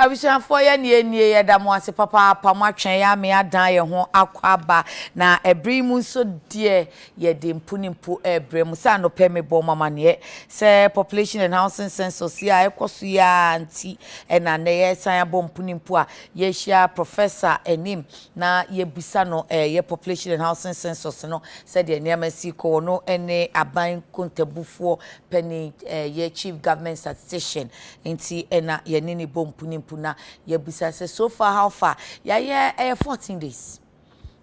abishan for ye nie ye da mo ase papa pa mo atwen ya me adan ye ho akwaba na ebri mu so de ye de mpunimpu ebre mu sa no pe me bo mama ne se population and housing census ya ekoso ya anti na ne ye san abo mpunimpu a ye hia professor Annim na ye busa no ye population and housing census no se de niam si ko no ene aban kontabufo pani ye chief government statistician nti na ye nini bo mpunimpu na ye busa se so far how far ya 14 days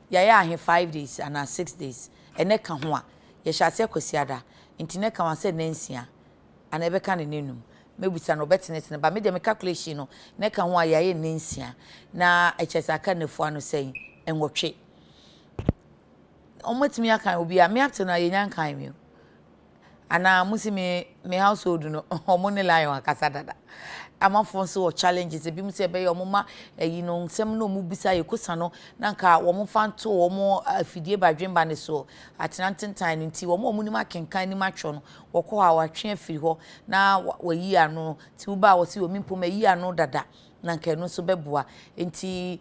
ya 5 days and 6 days ene ka ho a ye hyase kwasiada nti ne ka wan se nansia ana ebe ka ne nenum mebusa no betene ba me de me calculation no ne ka ho a ya nansia na echesa ka nefu ano sei enwotwe omatimi aka obi a me apte na ye nyan kan mi ana musi me household no omo ne lion akasa dada amafo so challenges ebi mse be yo moma no nsem no mu bisa yekosa no nanka wo mo fanto wo mo afidie badwemba ne so atenantentan nti wo mo ni makenkan ni matwo no wo ko ha watwe afiri ho na wayi ano ti wo ba wo si wo mimpo mayi ano dada nanka no so beboa nti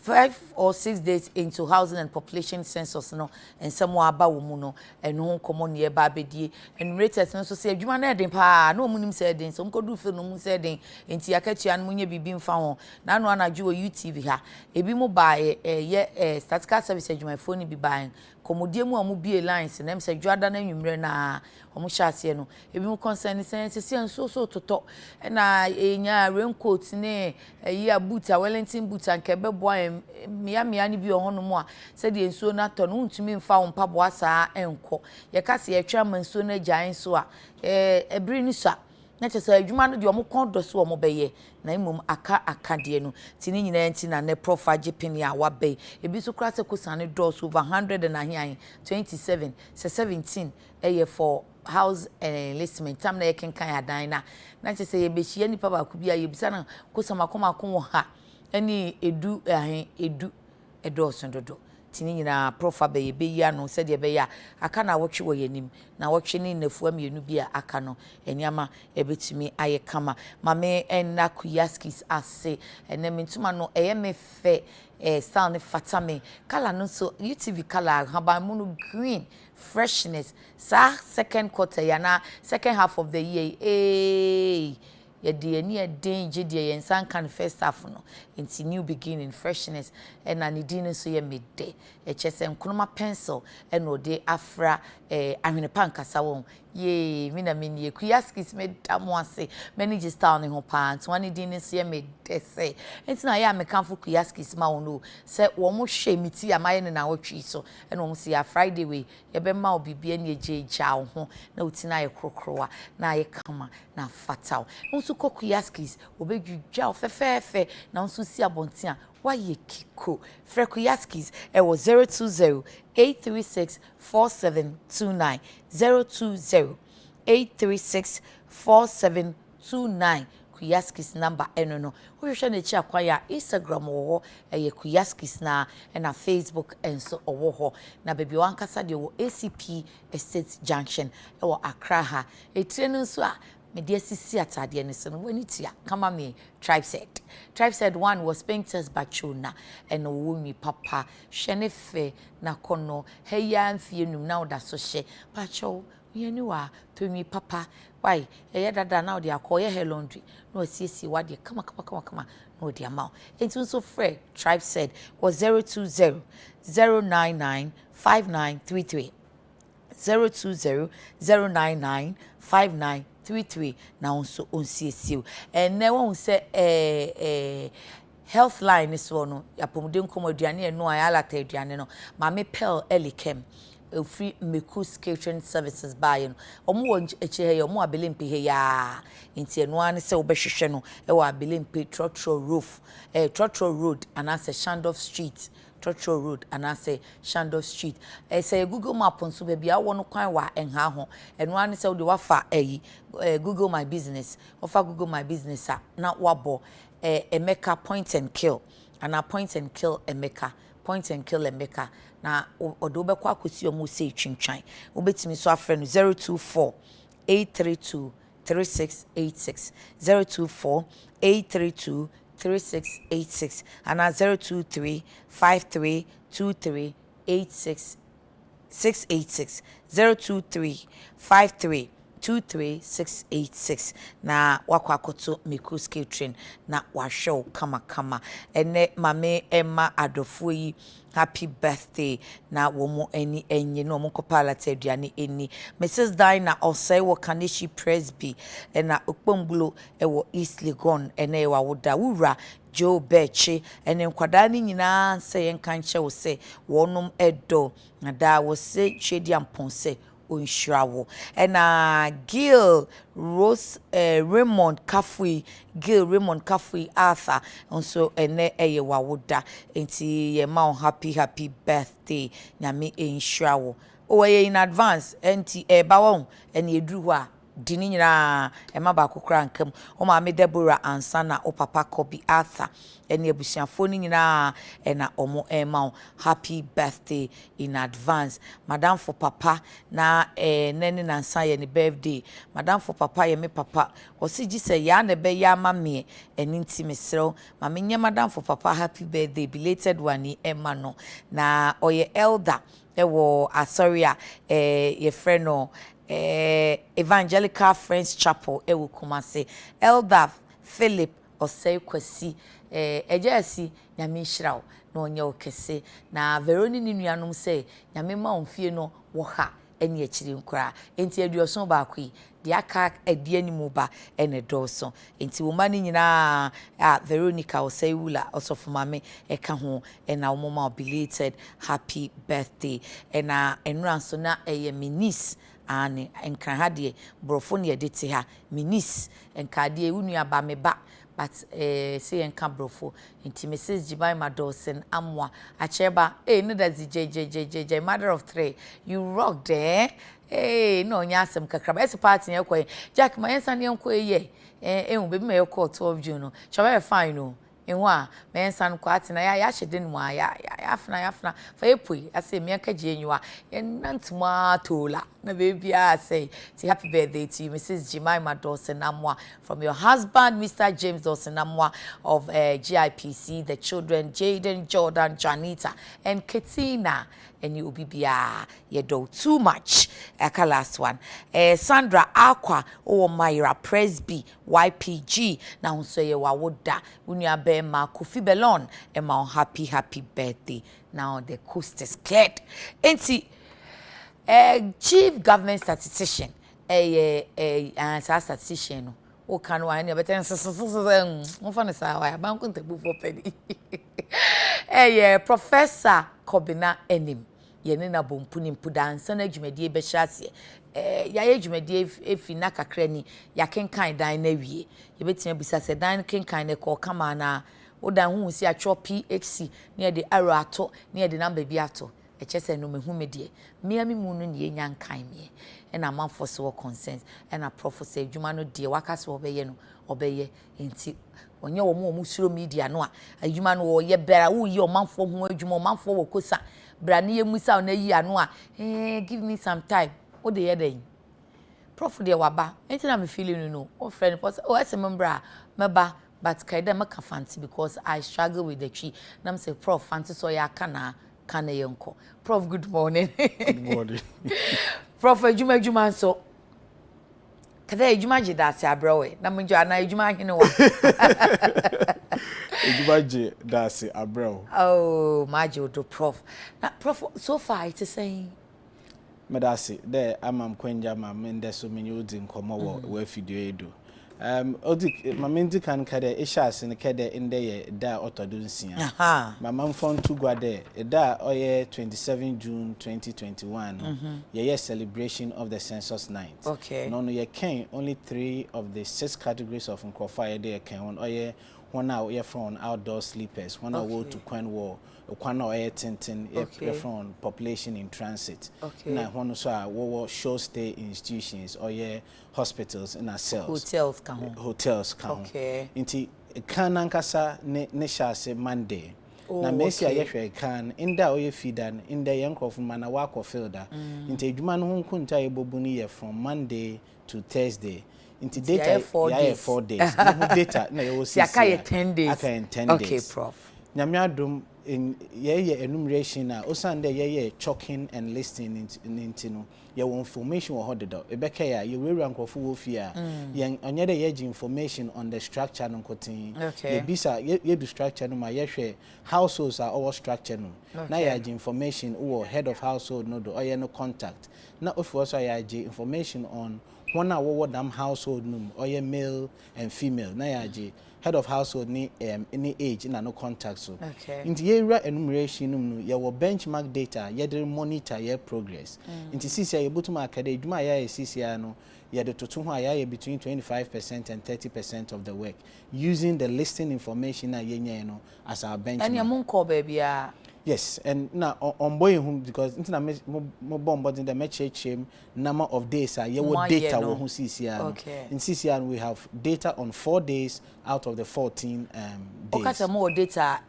5 or 6 days into housing and population census no and some aba wo mu no eno komo ne ba bedie enumerators no so say adwuma na eden pa na omunim say eden so mkodu fe no mu say eden enti akatua no munye bibi mfa ho na no anaju wo UTV ha ebi mu ba ye statistical service adwuma phone bi ba komodie mu amu bie lines na mse dwada na nwumre na omu hyase no ebi mu concern sense so toto na enya raincoat ne yi abuta Wellington boot anke beboa mia ni bi ohono mu a se de ensuo na to no ntumi mfa wo mpaboa saa enko ye kase ye twa mansuo na gyan so a ebiri ni so na chese adwuma no de omo kondo so omo beye na imom aka de no tini nyina nti na ne Prof agipini a wabe ebi so kra se kusane doors over 100 na hian 27 se 17 for house enlistment tam na ye kenkan adan na chese ye behia nipa ba ku bia ye bisa na kusama koma ko ha ani edu edoso dodo tini nyina Prof abe be ya no se de be ya aka na wotwe wo yanim na wotwe ni nafu amienu bi a aka no enyama ebetumi aye kama mame enna kuyaskis ase enem ntuma no me fe sound fatame kala no so UTV kala haba munu green freshness sa second quarter ya na second half of the year ye de ani adenje de ye nsan kan first half no into new beginning freshness and na nidin so ye mede e chese nkonoma pencil and no de afra ahwene pankasa won ye mina mini kuyaskis me damwase manage style ne ho pants one din so ye mede say entina ya mekanfo kuyaskis ma wono se wo mo hwe miti amaye ne na wotwi so and wo se ya Friday we ye be ma obibia ne ejeja wo ho na utina ye krokrowa na ye kama na fatal nso kokuyaskis obedwudwa ofefefe na nso si abontia waye kiko frekuyaskis e wo 020 836 4729 020 836 4729 Kuyaskis number eno no wo hwe na chi akwaya Instagram wo Kuyaskis na Facebook enso owo ho na bebi wankasa de wo ACP Estate Junction e wo Accra ha etire no nso a media sisi atade ne so no wani tia kama me tribe said one was painters bachona and wumi papa hwene fe na kono heya mfie num na oda so hye pacho yeni wa to mi papa why dada na odi akoye hair laundry no siesi wade kama no di amount enti so free tribe said was 020 099 5933 020 099 5933 na onso onsiesiu ene won se health line is one yapomde nkomaduane eno ayalata aduane no mame pel elikem free Mekus catering services buy no omo eche he omo abelempe he ya nti eno an se obehwehwe no e wa abelempe Trotro road anase Shandoff street Trotro road anase Shandoff street say Google map on so bia wo no kwan wa enha ho eno an se wo de wafa Google my business ofa Google my business na wabo Emeka point and kill Emeka point and kill Emeka na odo be kwa akosi omo sei twintwan obetimi so afre no 024 832 3686 024 832 3686 and 023 5323 686 023 53 23686 na wakwakoto mikuski train na washow kama ene mame Emma adofo yi happy birthday na womo eni enye no mo kopala aduane eni Mrs Dina Osei wo Kanishi Presby na okpombulo ewo East Legon ene wa woda wura Joe Bechi ene nkwada ni nyina se yenka nche wo se wonum edo na da wo se chedi amponse Onshrawo and Gil Rose Raymond Kafui Gil Raymond Kafui Arthur and so ene eye wawoda enti ye ma happy birthday nyame enshrawo o in advance enti bawon ene edru a dini nyina ema ba kokra nkam o ma me Deborah ansa na o papa Kobi Arthur ene abusiafo ni nyina ena omo ema happy birthday in advance madam for papa na nene nansa ye ni birthday madam for papa ye me papa o si gi se ya na be ya ma me eni nti mesrew ma me nye madam for papa happy birthday belated one ema no na oye elder ewo asoria ye friend no Evangelical Friends Chapel ewu Kumase Elder Philip Osei Kwesi ejesi nyame hyiraw na onye okese na Veroni ni nuanom se nyame ma onfie no wo ha eni akiri nkura enti aduoso ba akwi de aka adi animu ba ene doso enti wo ma ni nyina Veronica Osei wula osofu mame eka ho ena wo ma belated happy birthday ena enura so na minis ani enkran ha de brofo ne de te ha minis enka de unua ba me ba but say enka brofo inti Mrs Jibaima Dawson amwa acheba no that's JJ mother of three you rock there no nyasem kakraba ese party ne kwai Jack ma yensa ne enko ye ehun bebi me yekọ 12 June no choba fine no enwa me yensa no kwati na ya hyede no ya afna fa epui ase me aka je enwa nantuma tola na baby say happy birthday to you Mrs Jibaima Dawson amwa from your husband Mr James Dawson amwa of GIPC the children Jaden Jordan Janita and Katina and you be you do too much aka last one Sandra Aqua Myra Presby YPG na so ye wawoda unia be ma Kofi Belon e ma happy birthday now the coast is cleared enti chief government statistician statistician no o kan wa ne better mo fa ne sa wa ban ko ntabu for penny Professor Kobina Annim ye ne na bompu ni mpu dansa na dwumadie be hyase ya ye dwumadie efi na kakra ni ya kenkan dan na wie ye betia bisa se dan kenkan ne ko kama na o dan hu si atwo PHC ne de arrow ato ne de number bi ato echese no mehu medie miami mu no ne nya nkan me na manfo se wo consent na Prof say adwuma no de wakase obeye no obeye enti onye wo mu suro media no a adwuma no wo ye bera wo yi o manfo ho adwuma o manfo wo kosa bra ne yemusa na yi ano a give me some time o de ye den Prof de waba enti na me feeling no o friend pos o member meba but kaida maka fancy because I struggle with the tree na me say Prof fancy so ya kana yenko Prof good morning good morning Prof ejuma so kada ejuma je da se abrewe na munjo ana ejuma hene wa ejuma je da se abrewe oh majo do Prof na Prof so far it is saying medasi there amam kwenja mam inde so many odi nkomo wo video edo odi mamendi kan kade ishase ne kade inde ye da otodunsia aha mamam fon to gwa there da oye 27 June 2021 ye celebration of the census night okay no ye can only 3 of the 6 categories of nkrofa ye can on oye one out ye from outdoor sleepers one out to kwan war kwan oye tintin ye from population in transit na one so wo show stay institutions oye hospitals in ourselves hotels can okay inti kan ankasa ne shase Monday na mesi ayehwe kan inda oye feedan inda yankofo mana wako filter inti adwuma no hunkunta ye bobuni ye from Monday to Thursday Into data, 4 days. Data, no, you will see. Aka 10 days. Aka 10 days. Okay, Prof. Nyamiadum in enumeration na osande chalking and listing into no your information or hold it up. Ebeka ya you will rank of wofia. Yang onyede ye information on the structure no kotin. Okay. Ye bisa ye do structure no ma ye hwe households are all structure no. Na ya information or head of household no do or no contact. Na if also ya information on one what damn household no or male and female. Na ya head of household ni any age na no contact so. Okay. Into area enumeration no ya wo benchmark data ya dey monitor your progress. Into CCI you butu market edwuma ya CCI no ya dey totu ho ya between 25% and 30% of the work using the listing information na yenya no as our benchmark. And ya mun call baby ya. Yes, and now on boy home because internet mo bomb but in the match number of days are your data we who CCR. Okay. In CCR we have data on 4 days out of the 14 days. Okay, more data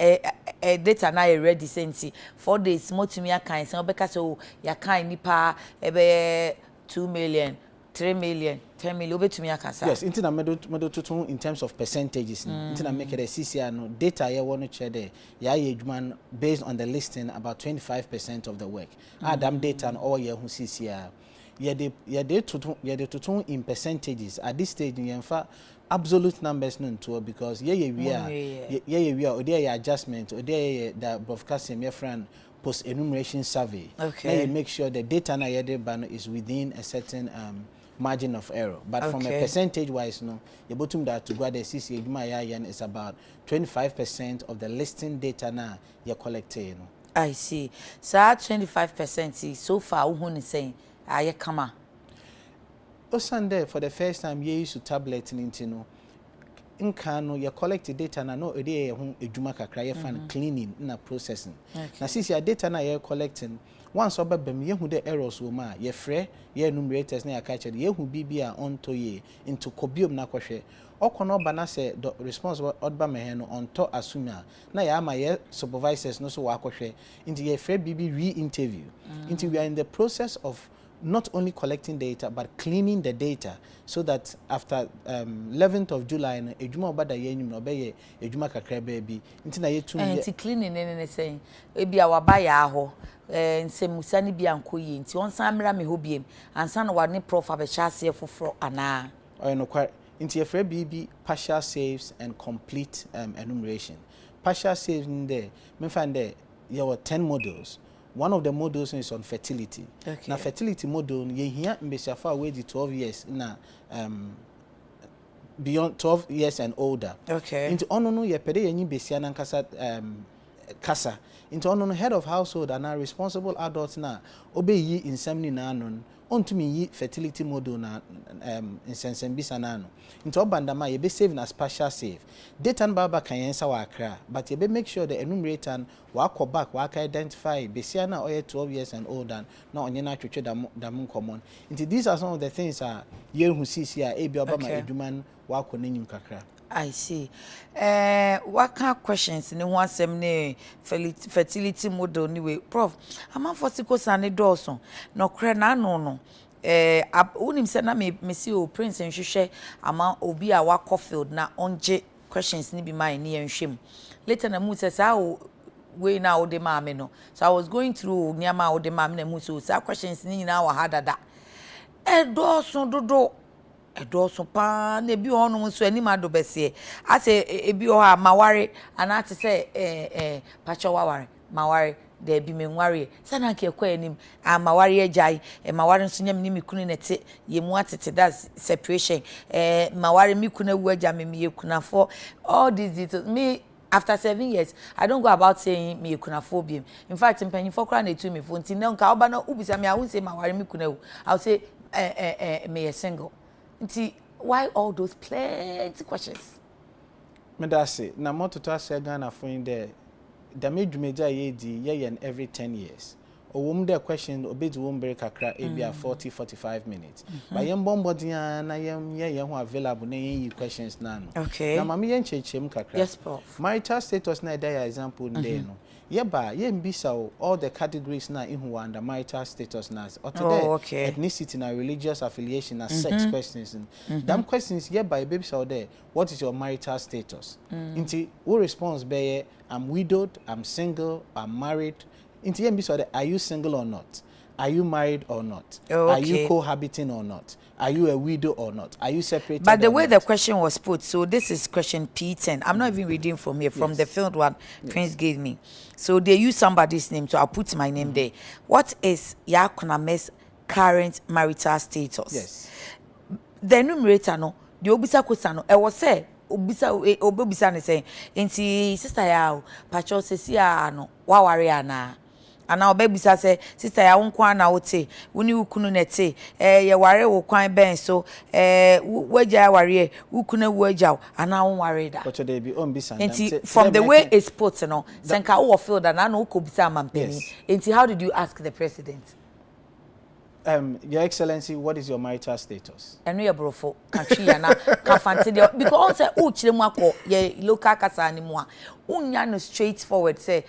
data na ready sense 4 days mo tumi akan se obeka so ya kan nipa ebe 2 million 3 million 10 million obetumi akasa. Yes, internet medo tutu in terms of percentages. Internet make it a CCR no data ya want to share there. Ya ejman based on the listing about 25% of the work. Adam data and all ya who CCR. Ya de tutu in percentages at this stage in fact absolute numbers no to because we are or there adjustment or there the broadcasting your friend post enumeration survey. Okay. Now you make sure the data na is within a certain margin of error, but from a percentage wise no you bottom that to go the CCA is about 25% of the listing data na you're collecting. I see. So 25% so far who is saying aye kama Sunday for the first time you used to tablet into no in no you collect data na no ede ho edwuma kakra you fan cleaning na processing. Na since your data na you collecting once obabem ye hu the errors wo ma ye frɛ ye enumerators na ya ka che ye hu bibia onto ye into kobiom na kɔhwɛ okono ba na se the responsible odba me no onto assume na ya ma ye supervisors no so wa kɔhwɛ into ye frɛ bibi re-interview into we are in the process of not only collecting data but cleaning the data so that after 11th of July no ejuma obada ye nyum no be ye ejuma kakra ba bi nti na ye tum ye cleaning ne saying e bia wa ba ya ho nsemusa ni bia nkoyi nti on san mra me ho biem ansa no wa ne prof abɛhyɛ ase foforo ana o no kwa nti ye frɛ bibi partial saves and complete enumeration. Partial saves in there me find there there were 10 modules. One of the modules is on fertility. Okay. Now fertility module ye here mbesiafa we di 12 years na beyond 12 years and older. Okay. Into ono no ye pede ye nyi besia na nkasa kasa. Into ono no head of household and are responsible adults na obeyi insem na anon ontumi yi fertility module na insensembisa na ano. Into obandama ye be save na partial save. Data baba kan yensa wa akra but ye be make sure the enumerator wa ko back wa ka identify besia na oye 12 years and older na onye na twetwe dam common. Into these are some of the things ye hu CCA e bi obama eduman wa ko nanyim kakra. I see. What kind of questions in one semne fertility model anyway, Prof? I'm for sane Dawson. No crana no. Unim said na me see o Prince and Shushe ama obi a wa field na onje questions ni be mine near shame. Later na mu says we na ode maame no. So I was going through near ma ode maame na mu so questions ni na wa hadada. Dawson dodo. Edoso pa na ebi onu so ani mado bese ase ebi o ha maware ana ate se pacho waware maware de bi menware sana ke kwa anim maware agai maware nso nyam ni mikunu nete yemu atete that separation maware mikunu awu agya me yekunafo all these details me after 7 years I don't go about saying me yekunafo. In fact mpanyifo kra na etu me fo nti na nka oba na ubisa me I won't say maware mikunu awu I'll say me single. Why all those plenty questions? Me da say na moto to ase Ghana for in there. The mejumeja ye di ye every 10 years. Owum the question obedi wom break akra ebia 40-45 minutes. But yem bombodi na yem ho available na yen questions na no. Okay. Na mama yen chechem kakra. Yes, Prof. Marital status na there example nde no. Yeba yen bisa all the categories na ihu under marital status na. Or today ethnicity na religious affiliation na sex questions. Them questions yeba baby so there. What is your marital status? Inti who response be I'm widowed, I'm single, I'm married. Into yem so are you single or not? Are you married or not? Are you cohabiting or not? Are you a widow or not? Are you separated? But the way the question was put, so this is question P10. I'm not even reading from here, from the field one Prince gave me. So they use somebody's name, so I'll put my name there. What is Yakuname's current marital status? Yes. The numerator no, the obisa question no, I was say obisa ne say, enti sister ya pacho sesi ya no, wa ware ana. Ana obebisa say sister ya wonko na wote woni wukunu nete ye ware wo kwan ben so wagya ware wukunu wagya ana won ware da But they be on bisa enti from the way it's put no senka wo feel that na no kobisa mampeni enti how did you ask the president? Your Excellency, what is your marital status? Enu ye brofo country ya na kafante de because say o chire mu akọ ye local kasa animu a unya no straightforward say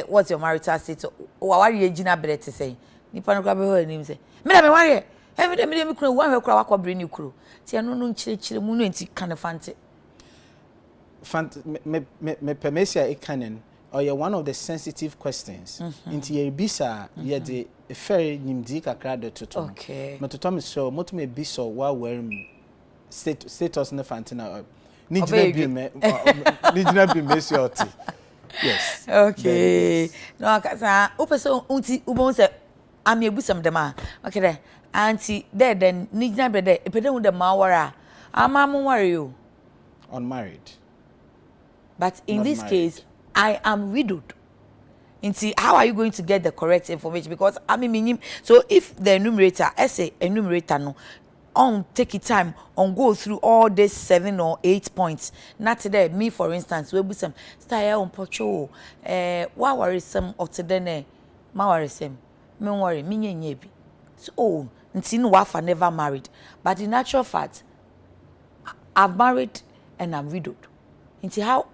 what's your marital status wa ware ye gina brete say nipa no kra be ho anim say me na me ware me dem kuro wa hwe kura wakọ bre ni kuro ti enu no nchire mu no enti kan fante me permesia ekanen or you're one of the sensitive questions into your bisa ye the fair nimdi kakra de toto okay metoto me so moto me biso wa wearing status na fantina ni jina bi me sioti yes okay no akasa opeso unti ubon se am ebusam dem a okay there auntie there then ni jina be there epede hu dem ma wara ama mo ware you unmarried but in Not this married. case I am widowed. See, how are you going to get the correct information? Because I mean, so if the enumerator, essay enumerator, no, on take it time on go through all these 7 or 8 points. Not today, me for instance, we be some style on pocho. Why worry some or today? Ma worry some. Me worry me nyebi. So, no wafa never married, but in actual fact, I've married and I'm widowed. See how.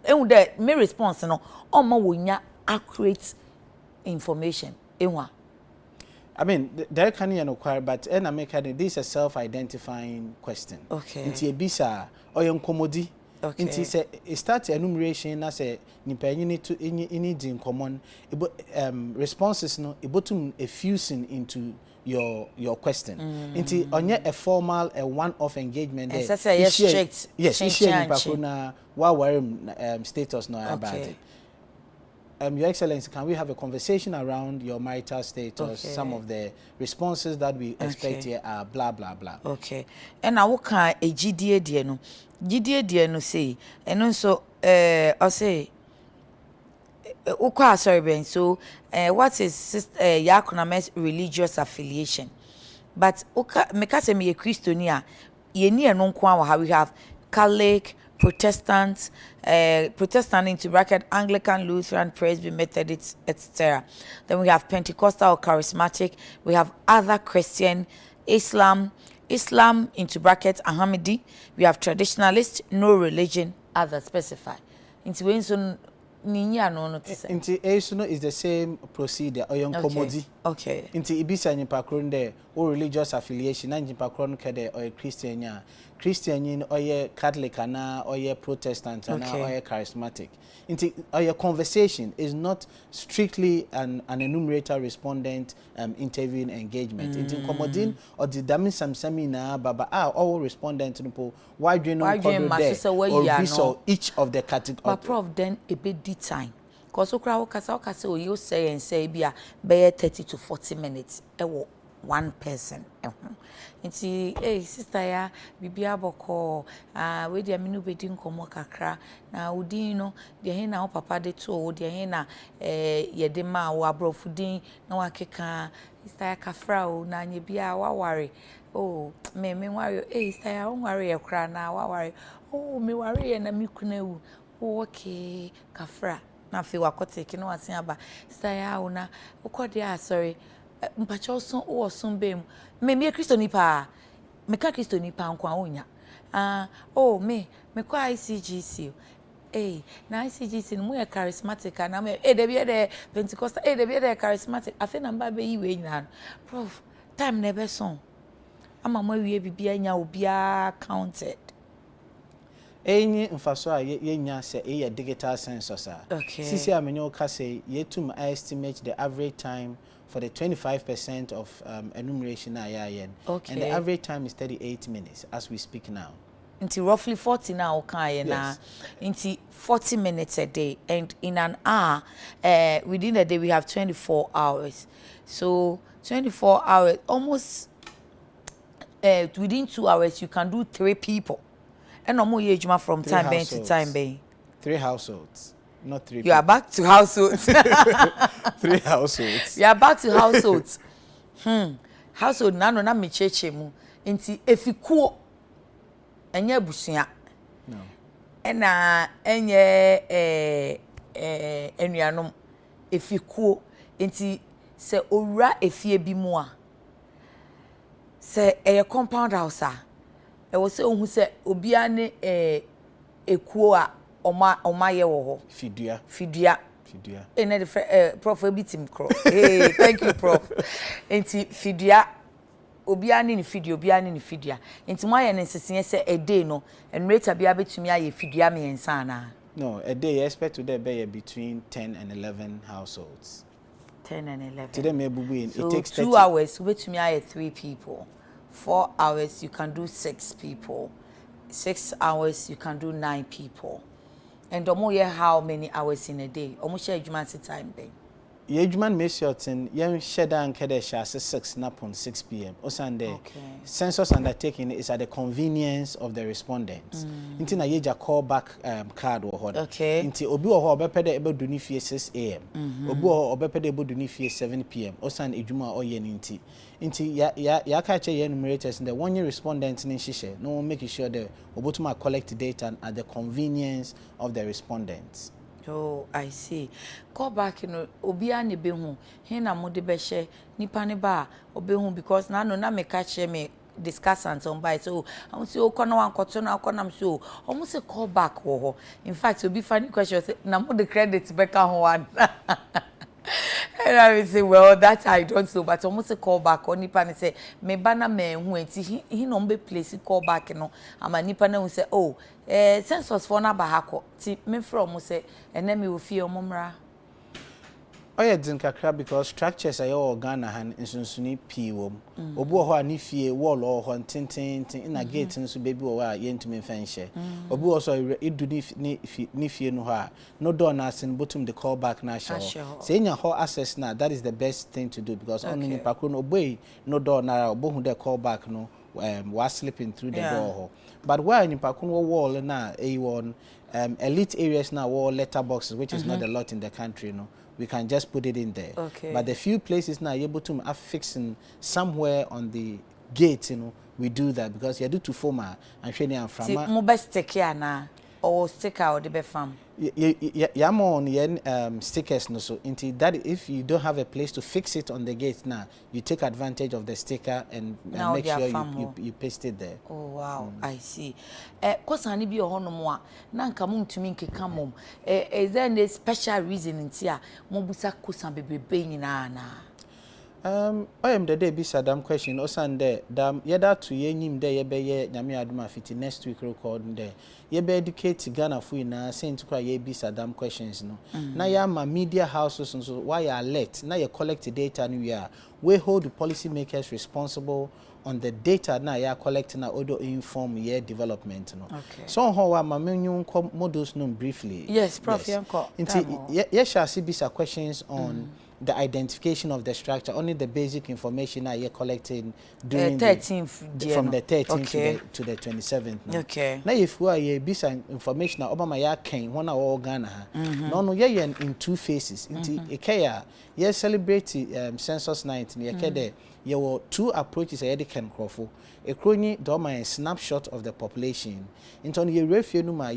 And the me response no omo wonya accurate information enwa I mean there can you inquire but and America this is a self-identifying question okay nti ebisa oyenkomodi okay nti say start enumeration na say nipa nyini to any din common responses no ebotum effusing into your question nti onye a formal a one-off engagement there yes strict yes nipa na wa worry status no about it. Your Excellency, can we have a conversation around your marital status? Some of the responses that we expect here are blah blah blah. Okay. And I work a GDA dieno. GDA dieno say, and also I say sorry Ben. So what is Yakuname's religious affiliation? But meka se me Christiania, ye ni eno kwa how we have Catholic, Protestant, Protestant into bracket Anglican, Lutheran, Presbyterian, Methodist, etc. Then we have Pentecostal or Charismatic. We have other Christian, Islam into bracket Ahmadi. We have traditionalist, no religion, other specified. Into when ninya no to say. Into Esuno is the same procedure. Oyon komodi. Okay. Into ibisa nipa kronde or religious affiliation na nipa kron kede or Christian ya. Christian yin or ye Catholic ana or ye Protestant ana or ye charismatic. Into your conversation is not strictly an enumerator respondent interviewing engagement. Into komodin or the damin samina baba all respondent no why do you know there or biso each of the categories. But Prof then a bit de time. Cause okra okasa you say and say be 30 to 40 minutes. One person. Nti sister ya bibia boko we dia minu bedi nkomo kakra na udi no de he na papa de to o de he na ye de ma wo abrofudin na wakeka sister ya kafra o na anye bia wa ware me ware sister ya ware ye kra na wa ware me ware ye na mi kuna wu okay kafra na fe wakoteke no asen aba say ya una ukode a sorry mpacho so wo so bem me Kristo nipa me ka Kristo nipa nko a onya oh me ko ICGC na ICGC no mo charismatic na me de be de Pentecostal de be de charismatic afi na mba be yi we nyina prof time na be so ama mo wie bibia nya obia counted Any mfaso a yenya se e digital sensors a sisi amenyo ka say yetum estimate the average time for the 25% of enumeration na and the average time is 38 minutes as we speak now. Into roughly 40 now na into 40 minutes a day, and in an hour within a day we have 24 hours, so 24 hours almost within 2 hours you can do 3 people. And no more ejuma from time being to time being. 3 households, not 3 You are back to households. 3 households. You are back to households. Household na no na me cheche mu. Nti efikuo enye abusua. No. Ena enye enuanom efikuo. Nti se owura efie bi mu a se compound house a e wo se ohun se obia ne ekuo a oma ye wo ho fidua ene the prof ebitim kro thank you prof enti fidua obia ne fidua enti mo aye ne nsese se a day no enreta bia betumi aye fidua me ensa na no a day expect to there be between 10 and 11 households. 10 and 11 today may be so it takes 2 hours betumi aye 3 people. 4 hours you can do 6 people. 6 hours you can do 9 people. And how many hours in a day? Almost share human time day. Yejuman make certain yen sheda and kede sha 6 napon 6 p.m. Osande census undertaking is at the convenience of the respondents. Inti na yeja call back card or hold. Inti obi o ho obepede ebe do ni fie 6 a.m. Obi o obepede ebe do ni fie 7 p.m. Osan ejuma o ye inti. Inti ya ka che ye enumerators the one year respondents ni hihye no make sure the obotuma collect data at the convenience of the respondents. Oh, I see. Call back obia ne be hu. He na mo de be she nipa ne ba obe hu because na no na me ka che me discussants on by so I say o kono wan koto na konam so almost say call back wo ho. In fact obi funny question say na mo the credit back ho one. And I will say, well, that I don't know, but almost a call back on nipa say me bana me hu enti he no be place call back no ama nipa na say oh census for na ba hako ti me from say ene me wo fie omomra oye din kakra because structures ayo organa han nsunsuni pi wom obu ho ani fie wall ho tintin na gate nso bebi wo a yentumi fanhye obu also edu ni fie no ha no door na asin bottom the call back na show say nya ho access na that is the best thing to do because on ni pakro no boy no door na obo the call back no was slipping through the door ho but where ni pakro wall na a1 elite areas now wall letter boxes which is not a lot in the country no we can just put it in there. But the few places now you're able to affixing somewhere on the gate, you know, we do that because you do to former and training and from. Mo best take care na or sticker or the be farm. Yeah, more on yen stickers no so into that if you don't have a place to fix it on the gate now, you take advantage of the sticker and make sure you paste it there. Oh wow, I see. Cause ani bi oho no mo a na nka mo ntumi nkeka mom. Is there any special reason ntia mo busa kosan bebrebe nyina na? I am the day be Saddam question osande dam yeda to yenyim there yebeye nyame aduma fiti next week record there yebe educate Ghana fu na saying to ye be Saddam questions no na ya ma media houses so why you alert na you collect data new year we hold the policy makers responsible on the data na ya collecting na odo inform year development no so how wa ma menyu models no briefly yes prof yanko yes shall see bisa questions on the identification of the structure, only the basic information that you're collecting during 13th from the 13th to the 27th. No? Okay. Now, if we are a bit information that Obama ya came one hour Ghana, no, yeah, in 2 phases. Into Ikea, yeah, celebrate census night. There were 2 approaches. I had can crofo. A crony doma a snapshot of the population. Into the refuge numa,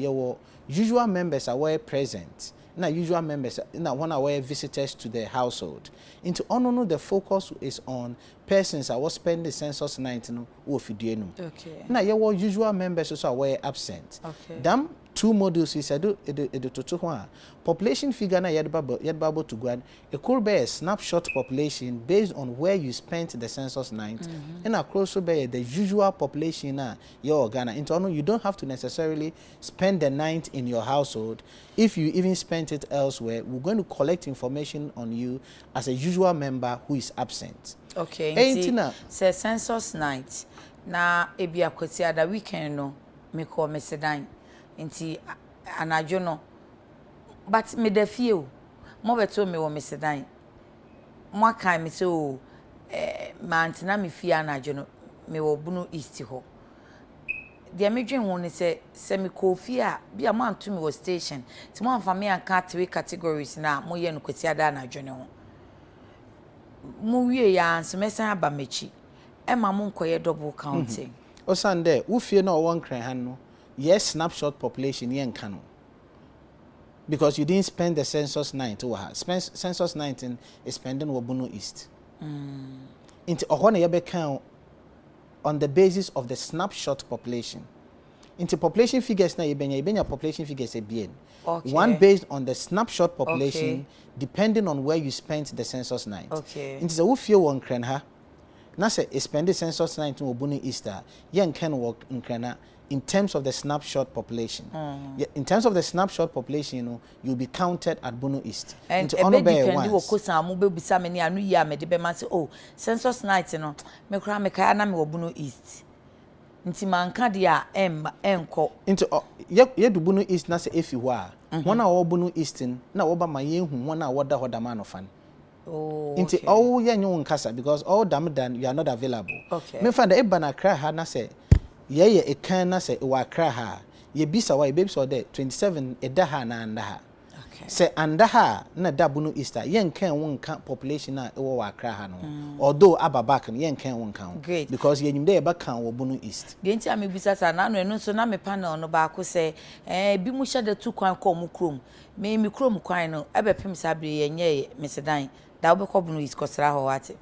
usual members are well present. na usual members na one aware visitors to the household. Into no the focus is on persons that will spend the census night no wo fidie no. Okay. Na your usual members also were absent. Okay. Them two modules is to population figure na yedbabo to go. It could be a snapshot population based on where you spent the census night. And across be the usual population na your Ghana. Into you don't have to necessarily spend the night in your household. If you even spent it elsewhere, we're going to collect information on you as a usual member who is absent. Okay. Say census night. Na ebi akwati ada weekend no me call me sedan. Inti anajo no. But me da fie o. Mo beto me wo me sedan. Mo kan me se o ma antina me fie anajo no me wo bunu east ho. Dia me dwen ho ne se me ko fie a bia mo anto me wo station. Ti mo anfa me anka three categories na mo ye no kwati ada anajo ne ho. Mo wie ya nso mesan aba mechi. E ma mo nkoye double counting. Osande wo fie na won kran han no. Yes, snapshot population yen kano. Because you didn't spend the census night census 19 is spending Wabunu East. Into ohona yebe count on the basis of the snapshot population. Into population figures na yebenya population figures e bien. Okay. One based on the snapshot population depending on where you spent the census night. Okay. Into wo fie won kran ha. Na se spend the census night Wabunu Easter yen kan work in krana. In terms of the snapshot population, in terms of the snapshot population, you know, you'll be counted at Bono East. And a baby can do a cosa, mobile be some many anu ya me de be man say, oh, census night, you know, me cry me kaya na me Bono East. Inti manka dia enko. Into ye do Bono East na se efi wa. One hour Bono Eastin na oba ma ye hu one hour da hoda man of fan. Oh. Into all ye nyon kasa because all dam you are not available. Okay. Me find the ebana cry ha na say. Ye e kan na se e wa kra ha ye bisa wa e baby so there 27 e da ha na anda ha okay se anda ha na da bunu Easter ye nkan won kan population na e wa kra ha no although ababak no ye nkan won kan because ye nyimde e ba kan wo bunu East de nti am bisa sa na no so na me panel no ba ko se bi mu hye da tu kwan ko mu krom me krom kwan no e be pem sa bre ye nye me sedan da wo be ko bunu East ko sra ho wate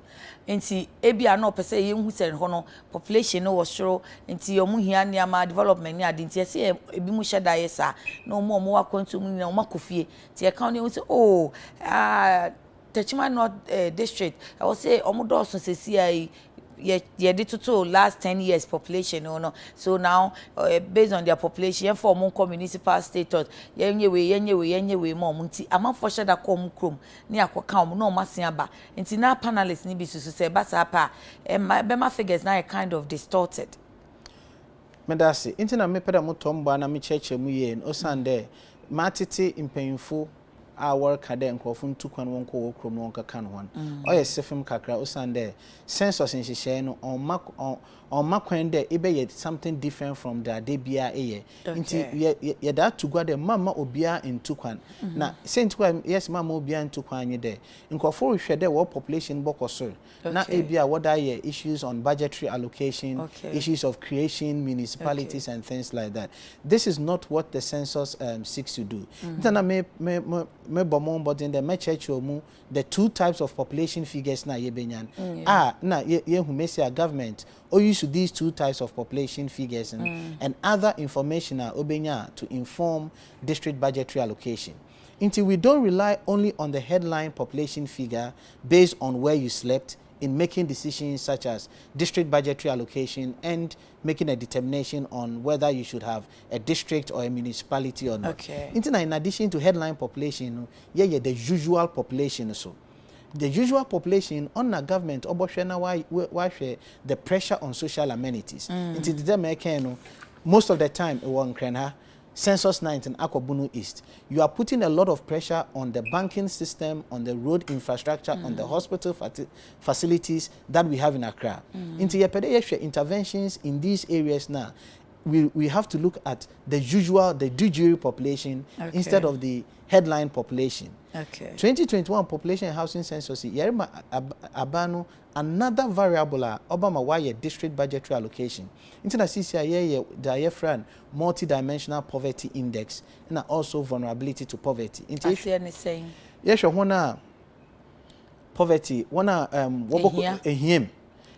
nti ebi ano pese ye hu se ho no population no was sure nti yo mu hia ne ama development ni ade nti se ebi mu hye da ye sa no mo wa kontu mu na mo makofie ti e kan ne say oh Techima North district I will say omodo so se si ye did to last 10 years population no so now based on their population for mon municipal status yenye we mo nti ama for shada kom krom ne akoka om no masen aba nti na panelists ni bi susu se ba sa pa be ma figures na kind of distorted medase nti na me peda motomba na me cheche mu ye no sande matete impanyfo a work ade nkofun tukwan won ko wokrom no kaka no hon oye sefim kakra osande census nhihye no on makwan de ebe ye something different from the debia eye nti ye da tugwa de mama obia ntukwan na sentukwan yes mama obia ntukwan nye de nkofo hwe de wo population bokoso na ebia woda ye issues on budgetary allocation issues of creation municipalities and things like that. This is not what the census seeks to do. Ntana me bomon but in the church mu the two types of population figures na yebenyan na ye hu mesia government or use these two types of population figures and other information obenya to inform district budgetary allocation. Until we don't rely only on the headline population figure based on where you slept in making decisions such as district budgetary allocation and making a determination on whether you should have a district or a municipality or not. In addition to headline population, the usual population also. The usual population on the government why the pressure on social amenities. Most of the time it won't census 19 Akobunu East. You are putting a lot of pressure on the banking system, on the road infrastructure, on the hospital facilities that we have in Accra. Into interventions in these areas now we have to look at the de jure population instead of the headline population. Okay. 2021 population and housing census, Yerima Abano, another variable, Obama why district budgetary allocation. International CCIA, the friend multi-dimensional poverty index, and also vulnerability to poverty. I see anything. Yes, you poverty, him.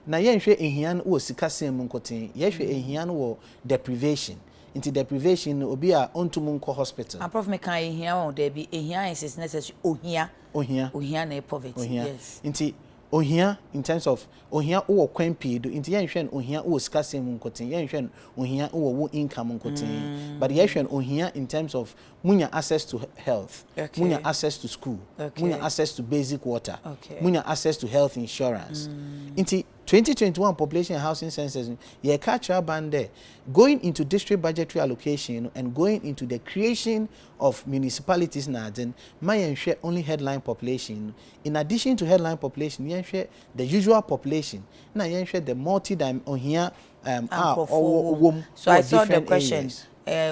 Na yenhwe ehian wo sikasem nkoten yehwe ehian wo deprivation into deprivation obi a ontum nko hospital and prof me kan ehian wo there be ehian is necessary ohia na poverty yes into ohia in terms of ohia wo kwampi do into yenhwe ohia wo sikasem nkoten yenhwe ohia wo income nkoten but yehwe ohia in terms of munya access to health munya access to school munya access to basic water munya access to health insurance into 2021 population and housing census, ye catch up band there, going into district budgetary allocation and going into the creation of municipalities now, then my share only headline population. In addition to headline population, yen share the usual population. Now yen share the multi-dimensional here so I saw the question.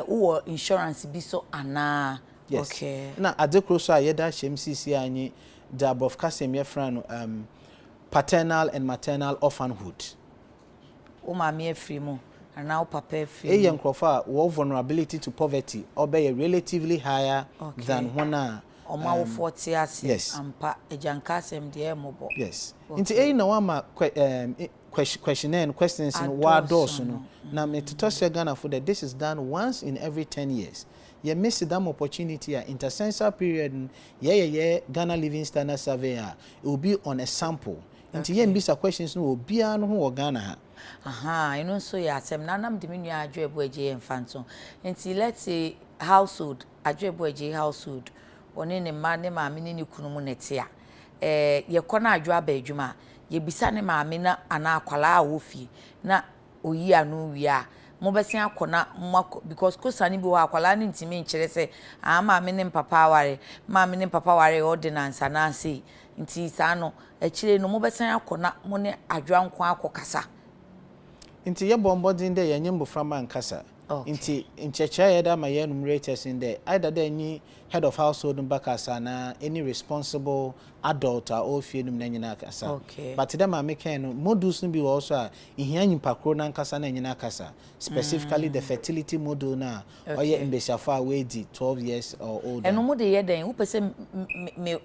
Who insurance be so ana? Yes. Okay. Now Adekye so ayeda HMCC anyi the above kasem ye friend paternal and maternal orphanhood. O mama free mo and now papa free. A young Crawford, vulnerability to poverty or be relatively higher than one. O ma 40 years. Yes. And pa ejankasem de mobo. Yes. Into a no one questionnaire and questions in what doors no. Now me to toss your Ghana for that this is done once in every 10 years. You miss that opportunity at intercensor period. Yeah. Ghana Living Standard Survey. It will be on a sample. Into yen bisa questions no be an who Ghana. Aha, you know so yeah, sem nanam diminu adweboje mfanto. Nti let's say household, adweboje household. One ne ma ne maame ne kunu mu nete a. Ye kona adwa ba adwuma. Ye bisa ne maame na ana akwala a wo fie. Na oyi anu wi a. Mo besia akona because kosani bi wa akwala ne ntimi nkyere se maame ne papa ware. Maame ne papa ware ordinance na say. Nti sa no echire no mo besan akona mo ne adwanko akokasa nti ye bombodin de ye nyimbo frama nkasa nti ncheche ye da ma ye numerators in there either the any head of household mbakasa na any responsible adult or fie num na nyina kasa but them ma meken no modules no bi also a ihia nyimpa kro na nkasa na nyina kasa specifically the fertility module na oye mbesiafa we di 12 years or older eno mo de ye den wo pese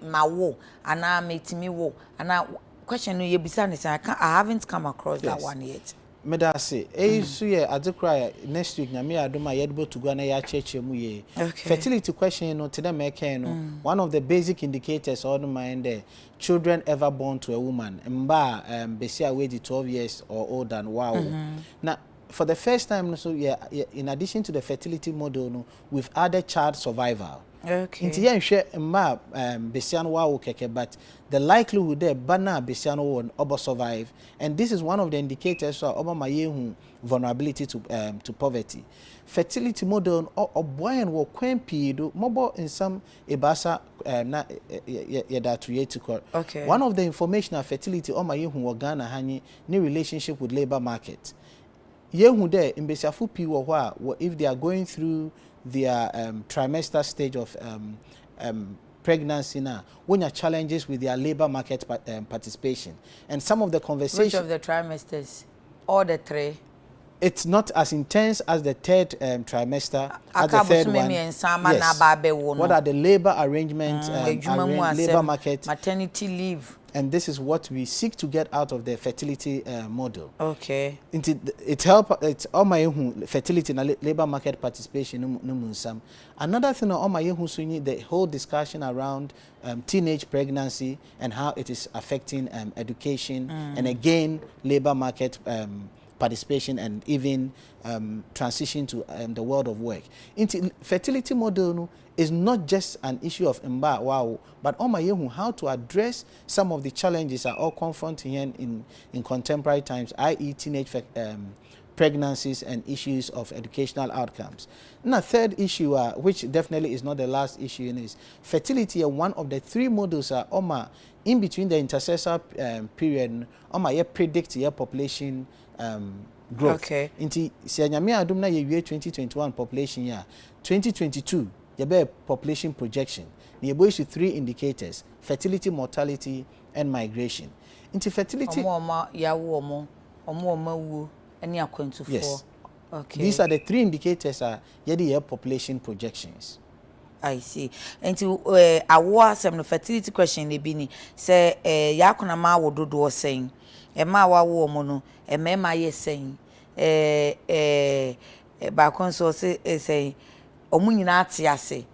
ma wo ana metimi wo ana question no ye bisa ne I haven't come across that one yet. Meda say so ye Adekye next week na me adoma yedbo to go na ya cheche mu ye fertility question no to them no one of the basic indicators on mind there children ever born to a woman mba besia we di 12 years or older and wow now for the first time so yeah in addition to the fertility model no we've added child survival. Inti yen hwe mma besian wa keke but the likelihood there bana besian won obo survive and this is one of the indicators so obo mayehu vulnerability to poverty. Fertility model oboyen wo kwampi do mobo in some ebasa na yedatu yetikor. One of the information of fertility o mayehu wo Ghana hanyi ni relationship with labor market. Yehu there imbesiafu pi wo hwa if they are going through their trimester stage of pregnancy now when you challenges with their labor market participation and some of the conversations. Which of the trimesters? All the three? It's not as intense as the third trimester, as the third one. Yes. What are the labor arrangements, labor market? Maternity leave. And this is what we seek to get out of the fertility model. Okay. It help. It's all my fertility and labor market participation. Another thing, all my the whole discussion around teenage pregnancy and how it is affecting education and again labor market participation and even transition to the world of work. Fertility model is not just an issue of but how to address some of the challenges that are all confronting in contemporary times, i.e. teenage pregnancies and issues of educational outcomes. And a third issue, which definitely is not the last issue, is fertility. One of the three models are in between the intercessor period, predict your population growth. Okay. Inti si anyame adum na ye 2021 population ya 2022 ye be population projection. Ye boys to 3 indicators: fertility, mortality, and migration. Inti fertility omo yawo omo wu any akwantu for. Yes. Okay. These are the 3 indicators ye the population projections. I see. Until awo some no fertility question dey be ni say yakona ma wo dodo saying e ma wa wo mo no e me ma ye saying ba kon so say omu nyina ate ase.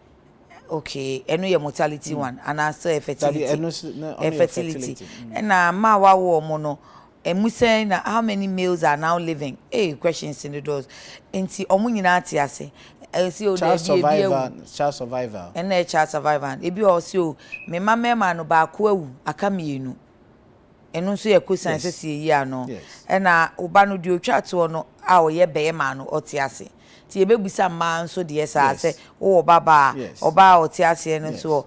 Okay, eno ye mortality one and also fertility. Na ma wa wo mo no emu say na how many males are now living? Questions in the doors. Nti omu nyina ate ase. Child survivor. And child survivor. Ebi also me mama no ba ko awu aka mienu. Eno so ye question say yi ano. E na oba no di otwa to no a o ye be ma no ote ase. Ti ebebusa ma nso de esa say o baba oba ote ase no so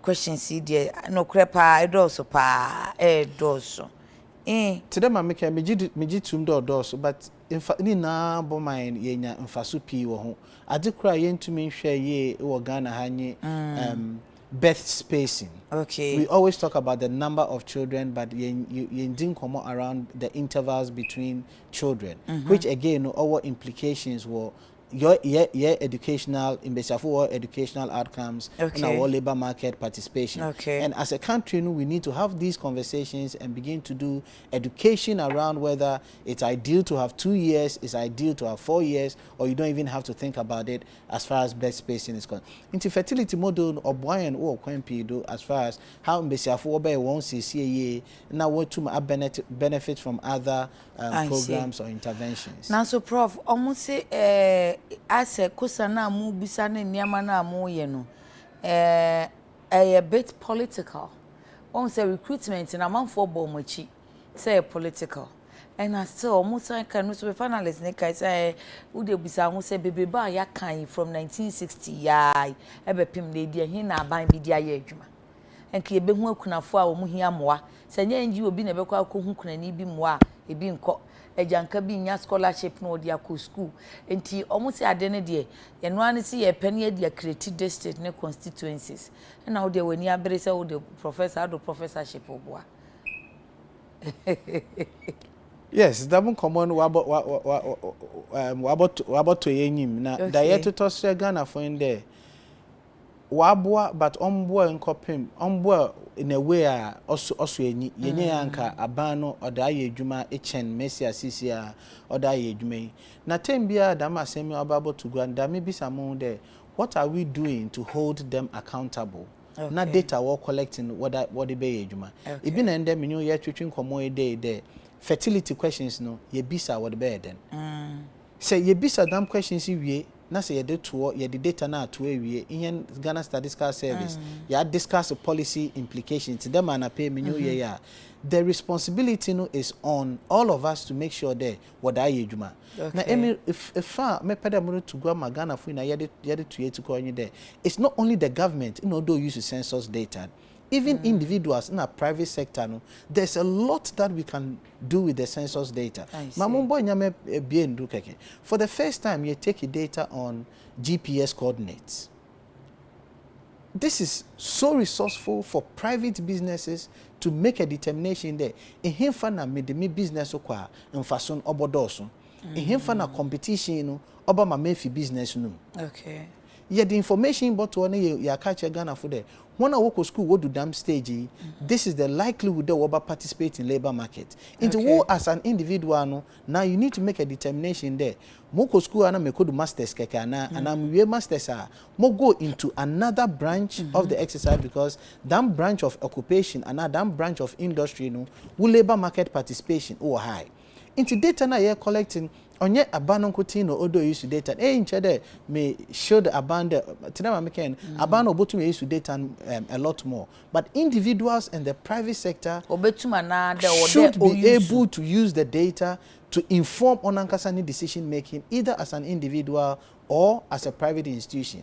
question see there no krepa edoso pa edoso. Today ma make me tum do but in fact ni na bo mine yenya mfaso pi wo ho adekura yentumi hwe ye wo Ghana hanye birth spacing. Okay. We always talk about the number of children, but you didn't come around the intervals between children, which again our implications were your educational educational outcomes and our labor market participation. And as a country, we need to have these conversations and begin to do education around whether it's ideal to have 2 years, it's ideal to have 4 years, or you don't even have to think about it as far as birth spacing is concerned. Into fertility model or boyan or do as far as how won't see now what to benefit from other programs or interventions. Now so Prof, almost say ase kusana mu bisa ne niama na mu ye no a bit political. On say recruitment in a man for bomochi say political. And I still almost I can so finalists ne kai say who dey bisa hu say bebe ba ya kan from 1960 ya ebe pim le dia hin na ban bi dia ya adwuma. Enke ebe hu akunafo a wo mu hia moa. Se nya nji obi na bekwa akohu kunani bi moa ebi nko ejanka bi nya scholarship no dia ko school enti omusi ade ne de ye no an si ye pene dia create district ne constituencies na wo de wani abere se wo de professorship oboa. Yes, that common wabo to yenyim na da yeto to se Ghana for in there waboa but omboa nkopem omboa in a way also yenye yanka abano oda ye adwuma echen Messi asisia oda ye adwuma na tembia da ma semi obabo to go and da me bisa mo there what are we doing to hold them accountable? Na data we collecting what they be adwuma e bi na ndem menyo ye twetwe nkomo e dey fertility questions no ye bisa what be den say ye bisa them questions wie na say ye de to ye the data na to wie in Ghana Statistical Service ya discuss the policy implications them and pay menyo ye ya the responsibility no is on all of us to make sure that what I adwuma na if me peda mo to go ma Ghana fu na ye de to ye to go any there it's not only the government do use the census data. Even individuals in a private sector, no, there's a lot that we can do with the census data. For the first time, you take data on GPS coordinates. This is so resourceful for private businesses to make a determination there. In him fana made me business okwa in fason obodoso. In him fana competition no oba ma mefi business no. Okay. Yeah, the information but one you catch a Ghana for there. When I work at school, what do damn stage? This is the likelihood that we participate in labor market. Into who as an individual no, now you need to make a determination there. Moko school ana me do masters keke ana and I'm we masters mo go into another branch of the exercise because that branch of occupation and that branch of industry no will labor market participation high. Into data na you're collecting onye abano kutino odo use data nchede me show the abanda tinama meken abano obotum use data a lot more but individuals and the private sector obetuma na should be able to use the data to inform on ankasani decision making either as an individual or as a private institution.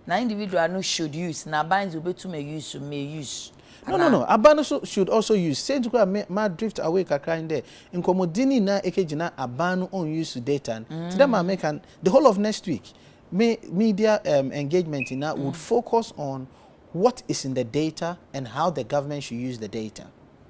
na individual no should use na binds will be to may use. No. Abano should also use. Say to ma drift away kakra in there. In komodini na ekejina abano on use data. To them I make the whole of next week. Media engagement in that would focus on what is in the data and how the government should use the data.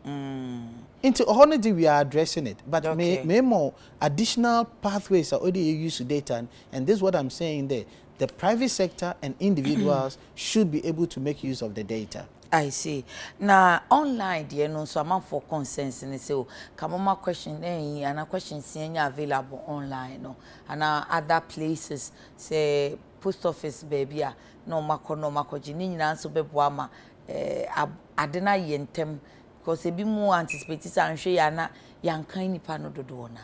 Into already we are addressing it, but may more additional pathways are already used to data, and this is what I'm saying there. The private sector and individuals should be able to make use of the data. I see. Now online, you know, so I'm for consensus and so come on my question and a question seeing available online, no, and other places say post office baby, no mako jini answer bebwama adena yentem because a bit more anticipated and she yana young kind pano dodona.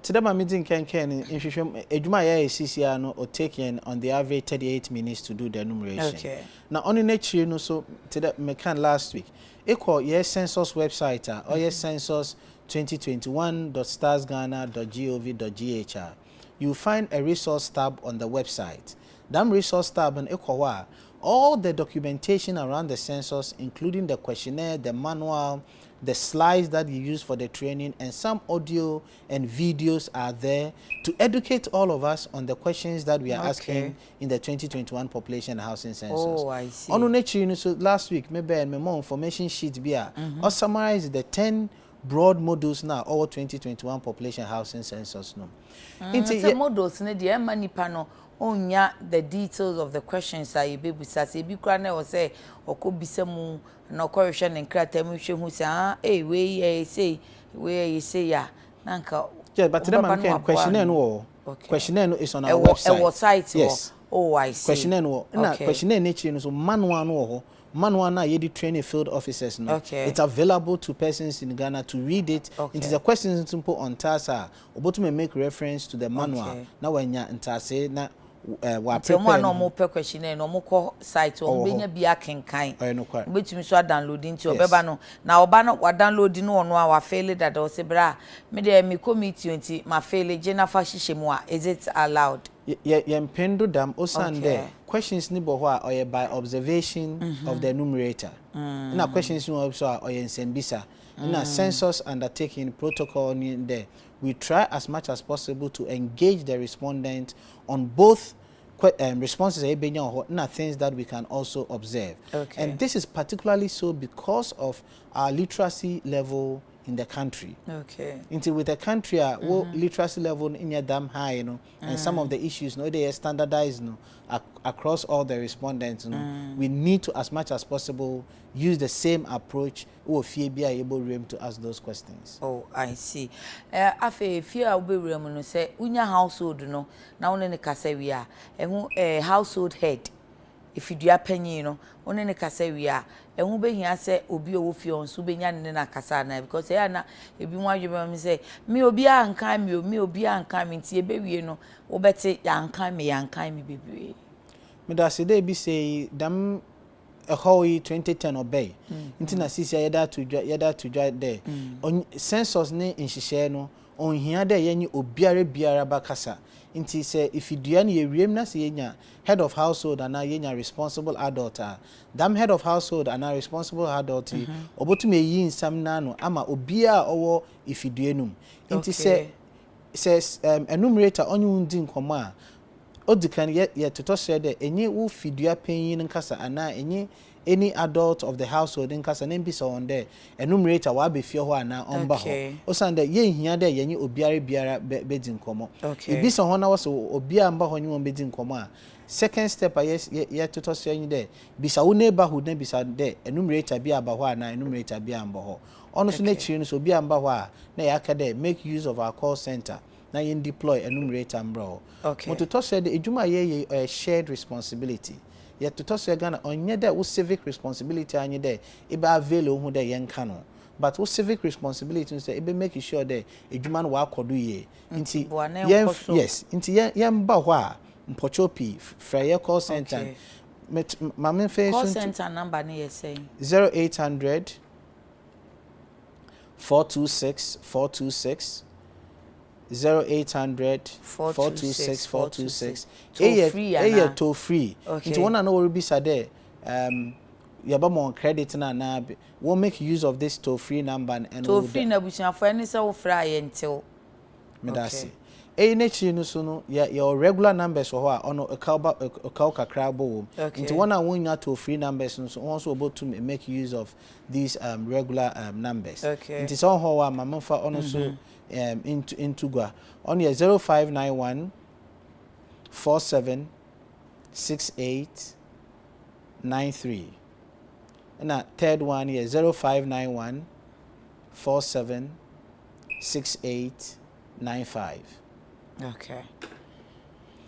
Today my meeting can ejuma ya CCR no or taking on the average 38 minutes to do the enumeration. Okay. Now on the next year no so today me can last week. Equal yes census website or yes census 2021.starsghana.gov.gh. You find a resource tab on the website. That resource tab and equal all the documentation around the census, including the questionnaire, the manual, the slides that you use for the training, and some audio and videos are there to educate all of us on the questions that we are asking in the 2021 population housing census. Oh, I see. On the so last week, maybe more information sheet or summarize the 10 broad modules now over 2021 population housing census. No. Into modules, the money panel. Onya the details of the questions that you be with us. If you can or say or could be some no correction and cratamation who say, we say yeah, Nanka. Yeah, but the questionnaire no. Questionnaire is on our website. Yes. Oh, I see. Questionnaire no. Questionnaire nature so manual no. Manual na yedi training field officers no. It's available to persons in Ghana to read it. It is a question simple on TASA. Obotu may make reference to the manual. Now when ya ntase na wa prepare no more per questionnaire no more call site or benya bia kenkan. Betumi so download into obeba no. Na oba no wa download no ono wa fail that o se bra me dey me committee nti ma fail je na fa hihye mu a is it allowed? Yempendo dam osande questions ni bo ho a oye by observation of the enumerator. Na questions ni also a oye nsembisa. Na census undertaking protocol ni there. We try as much as possible to engage the respondent on both responses and things that we can also observe. And this is particularly so because of our literacy level in the country. Until with the country, literacy level in your damn high, you know, and some of the issues, they are standardized, across all the respondents. We need to, as much as possible, use the same approach or fear be able to ask those questions. Oh, I see. Afe fear will be no say unya household no na one ne kasa wi a household head if you do penny no one ne kasa wi a ehu be hia say obi owo fie on so be nya ne na kasa na because na ebi mu adwuma me say me obi ankan me obi ankan me ntie be wie no wo bete yankan me bebre me da se dey be say dam a whole 2010 obey intina sisi yeda to there on census ne nhihye no on hia dey yenye biara bakasa inti say if you do any ewiem na say yenya head of household and yenya responsible adult dam head of household and responsible adult obotum eyi nsam na no ama obia owo if you do enum inti say says enumerator onyu ndi nkomo a odikan ye to say that enye wo fidua panyin nkasa ana enye any adult of the household nkasa na mbisa on there enumerator wa be fie ho ana omba ho osanda ye hia de yenye biara bedi nkomo ebisa ho na wo so obia mba ho nyi won bedi nkomo a second step ye to say enye de bisa wo neighborhood na bisa de enumerator bi aba ho ana enumerator bi amba ho ono so na chiri no so obia mba ho a na ya ka de make use of our call center na yin deploy enumerator mbro but to say the ejuma ye shared responsibility yet to say Ghana onye there wo civic responsibility anye there e ba avail hu there yen ka no but wo civic responsibility say e be make sure there ejuma no wa akodo ye nti yes nti yen ba ho a mpochopi freye call center mama face call center number na you say 0800 426 0800 426 426. Toll free. Okay. Into one and all be sade. Yaba more credit na we'll make use of this toll free number and toll free na busia for any so fry until medasi. Nechi no so no your regular numbers or ono a crabo. Into one and one toll free numbers so also able to make use of these regular numbers. Okay. It is on how mama fa ono so into gua on your 0591 47 68 93. And that third one here 0591 47 68 95. Okay.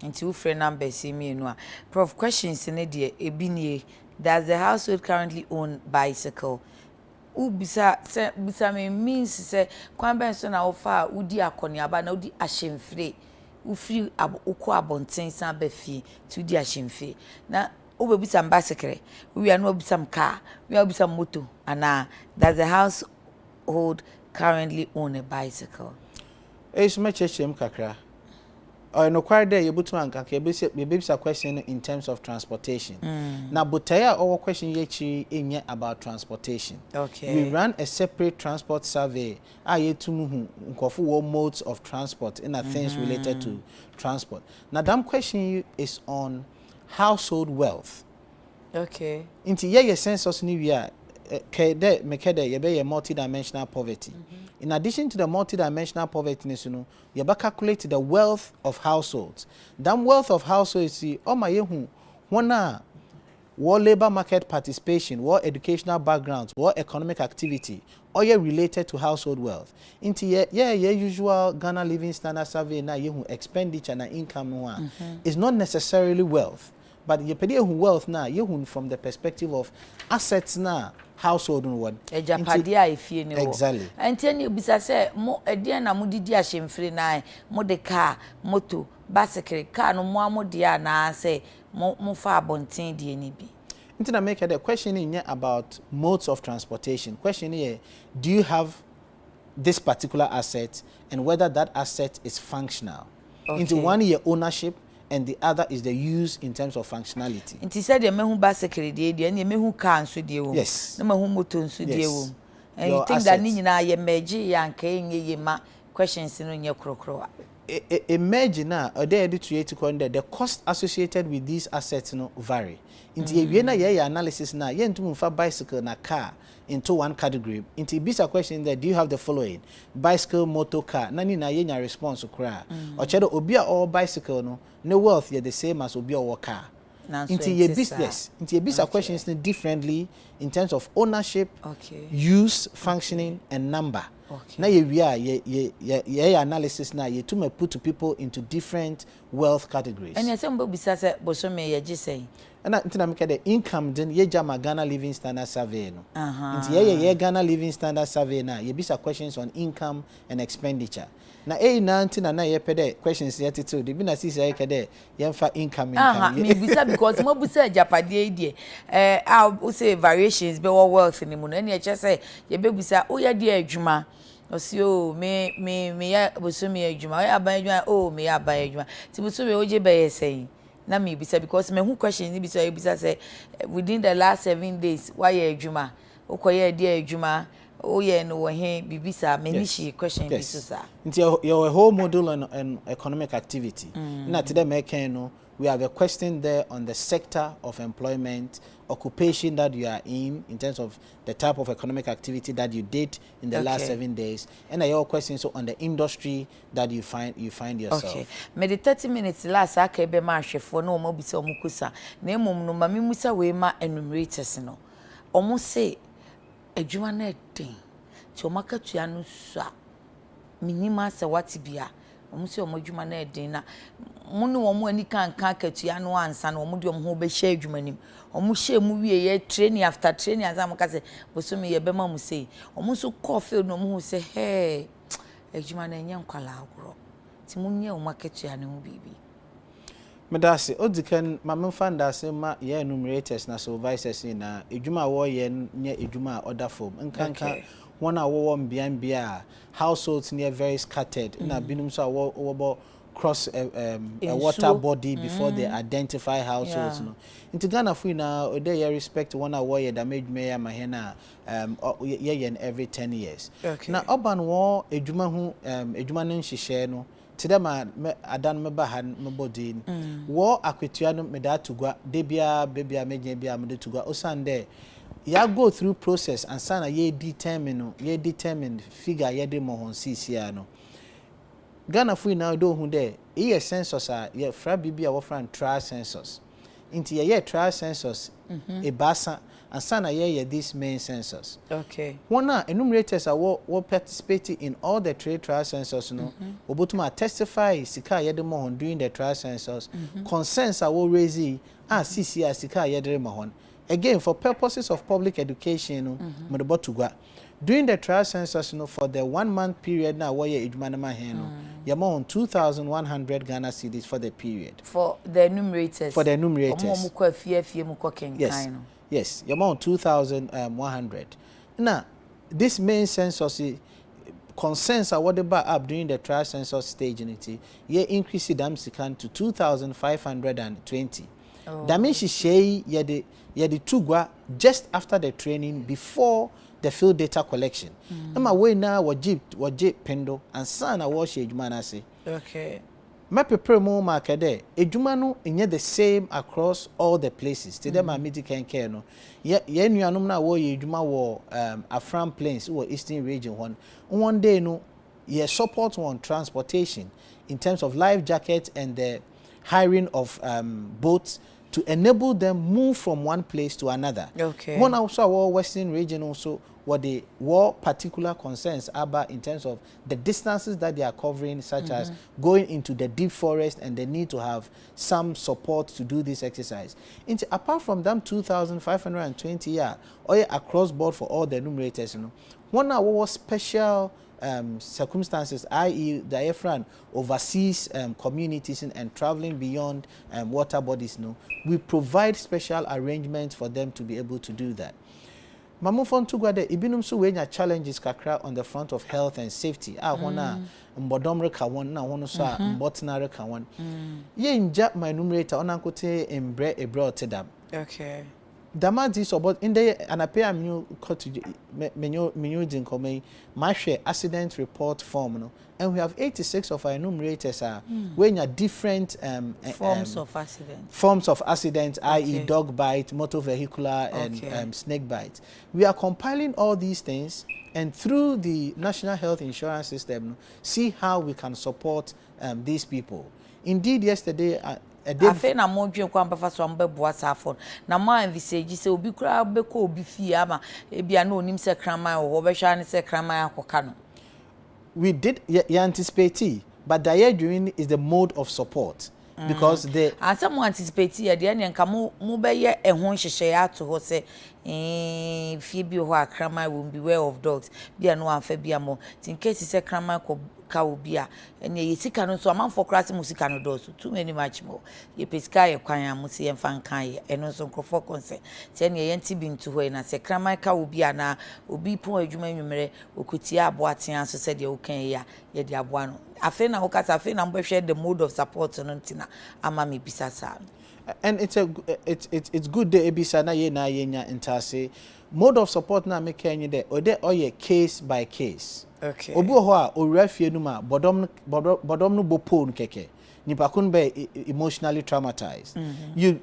Into your friend number see me no. Prof, questions in the ebinie. Does the household currently own bicycle? Bisa me means say kwan ben so na ofa udi akoniaba na udi ahemfre. Ufiri ukọ abonten san ba fie to udi ahemfre. Na obebisa bicycle, we are no obisa car, we are obisa motor, and does the household currently own a bicycle? So much kakra. No quite there you put one a question in terms of transportation. Now butaya our question yechi about transportation. Okay. We ran a separate transport survey. Nkofu modes of transport in things related to transport. Now that question is on household wealth. Okay. Into your census new year mekede multidimensional poverty. In addition to the multidimensional poverty, you calculate the wealth of households. That wealth of households is what labor market participation, what educational backgrounds, what economic activity, all related to household wealth. Into usual Ghana Living Standard Survey na expenditure na income is not necessarily wealth, but you pay wealth na from the perspective of assets na household one. Ejapadia ifie ni wo. Exactly. Enti bisa say mo edie na mo didi ahemfre na mo de car, moto, bicycle, car no mo amode na say mo fa abonten die ni bi. Enti na make the question in about modes of transportation. Question here, do you have this particular asset and whether that asset is functional? Okay. Into one year ownership and the other is the use in terms of functionality. Inti said the mehu bicycle de and mehu car nso de wo. Yes. Na mehu motor nso de wo. And you think assets. that ni nyina ye meji yanka ye ma questions no nye krokro. Imagine now the cost associated with these assets vary. Inti we na ye analysis na ye ntum fa bicycle na car into one category. Inti bisa question there, do you have the following? Bicycle, motor, car. Nani na ye nya response kra. Or chedo obi a all bicycle no wealth ye the same as obi a car. Inti ye business. Inti ye bisa questions differently in terms of ownership, use, functioning, and number. Now ye analysis now ye to put to people into different wealth categories. And yes, somebody bisa bosome ye just say. And I make the income then ye jama Ghana Living Standard Survey no. Ye Ghana Living Standard Survey na ye bisa questions on income and expenditure. Na na ye pede questions yet too. The bina see say kede ye fa income. Me bisa because mo bisa japade die. I say variations be what wealth ni mo na ye just say ye be bisa o ye die adwuma. Osio me ya bosome adwuma. O aban adwuma o me ya aban adwuma. Ti bosome o je be ye say. Na me bisa because me who question ni bisa say within the last 7 days why ye adwuma. O koye die adwuma. Oh yeah, no he bibisa many she question bisusa. Into your whole model on economic activity. Na today we have a question there on the sector of employment, occupation that you are in terms of the type of economic activity that you did in the last 7 days, and your questions on the industry that you find yourself. Okay. Me the 30 minutes last aka be ma hwefo na omo bisa omo kusa. Na emom no mami musa we ma enumerators no. Omo say adwuma na den ti o makatua no so a minima se watibia omo se omo adwuma na den na mo ne omo ani kan katua no ansa na omo de omo ho be hye adwuma nim omo hye mu wie ye training after training azam ka se boso me ye be ma mu sei omo so call field no omo ho se hey adwuma na nya nkwala agoro ti mo nya omo akatua no ho bibi Medasi odikan mamfa ndase ma ye enumerators na supervisors na edwuma wo ye nye edwuma order form nkanka one hour mbia households near very scattered na binum so wo cross a water body before they identify households no into Ghana fu na they respect one hour ye damage me ma he na ye every 10 years na urban war edwuma hu edwuma no nhihye no tidama adan me ba han me body wo akwetua no me da tugwa de bia bebia megye bia me de tugwa osande ya go through process and sana ye determine figure ye de mo hon sisia no Ghana fu na do hu de e census a ye fra bibia wo fra trial census inti ye trial census e basa and sana ye this main census one enumerators are what participate in all the trade trial census no obotuma testify sika ye de mo hon during the trial census concerns are what raise CCR sika ye de mo hon again for purposes of public education no during the trial census for the 1 month period now where edwuma here no you on 2,100 Ghana cedis for the period for the enumerators yes you're on 2,100 now this main census concerns are what about up during the trial census stage unity ye increase dam sikan to 2,520 that means she ye the tugwa just after the training before the field data collection. Nama we na wajip pendo and sana wash ejuma na se. My prepare mo market ejuma no inye the same across all the places. Today my medical care no. Ye nuanum na wo ejuma wo Afram Plains or Eastern region one day no ye support on transportation in terms of life jackets and the hiring of boats to enable them move from one place to another. One also our Western region also what the war particular concerns about in terms of the distances that they are covering, such as going into the deep forest and the need to have some support to do this exercise. Apart from them 2,520 or across board for all the enumerators, one our special circumstances, i.e. the Efran overseas communities and traveling beyond water bodies, we provide special arrangements for them to be able to do that. Mamufon tugwade ibinum so wenya challenges kakra on the front of health and safety. Hona mbodom reka won na hono so mbotna reka won. Ye nja my numerator onankote embre ebrotedam. Damadi so but in the anape amnu menyu dinkomei mahwe accident report form no and we have 86 of our enumerators when you different forms of accidents i.e. dog bite, motor vehicular and snake bite. We are compiling all these things and through the National Health Insurance System see how we can support these people. Indeed yesterday afe na modwe kwa mbafa so mbeboa safon na ma envisage se obi kura beko obi fie ama ebia na onim se kraman wo behwa ne se kraman akoka no we did anticipate but the year during is the mode of support because the some anticipate ya de nka mo beye ehon hyehye ya to ho se fie bi ho akraman will beware of dogs bia no amfa bia mo in case se kraman ko ka obia ene yesika no so amanfo krase musika no do so too many much more ye pesika ye kwan amusi ye mfa nkan ye eno so nkrofo konse se ene ye nti bi ntu ho na se kraman ka obia na obi pon adwuma nwumere okutia aboaten aso se de okan ya ye de aboa no afi na okasa afi na mbehwe the mode of support no ntina ama me bisasa. And it's good the ebisa na ye nya intase mode of support na make any there or there or ye case by case. Obi ho a owura fie nu ma bodom no bopo keke nipakun be emotionally traumatized. You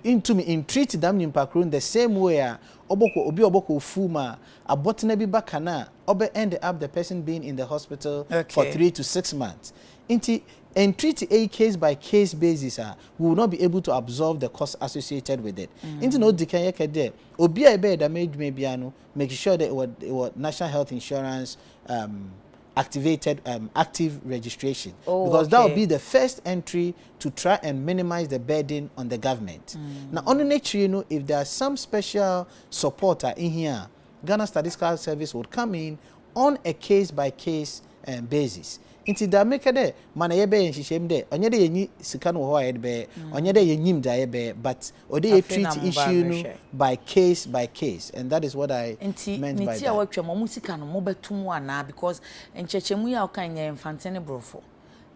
treat them nipakun the same way obi oboko fuma abotna bi bakana obe end up the person being in the hospital for 3 to 6 months. And treat a case by case basis, we will not be able to absorb the cost associated with it. Into no decay there. Obi a bed damage maybe make sure that it was National Health Insurance activated active registration because that will be the first entry to try and minimize the burden on the government. Now on the nature, if there are some special supporter in here, Ghana Statistical Service would come in on a case by case basis. Inti da make de mana ye be nhihiem de onye de yenyi sika no ho ayede be onye de yenyim da ye be but ode ye treat issue no by case and that is what I meant by that. Nti awatwa mo sika no mo betum ana because enchechemu ya okan ye mfantene brofo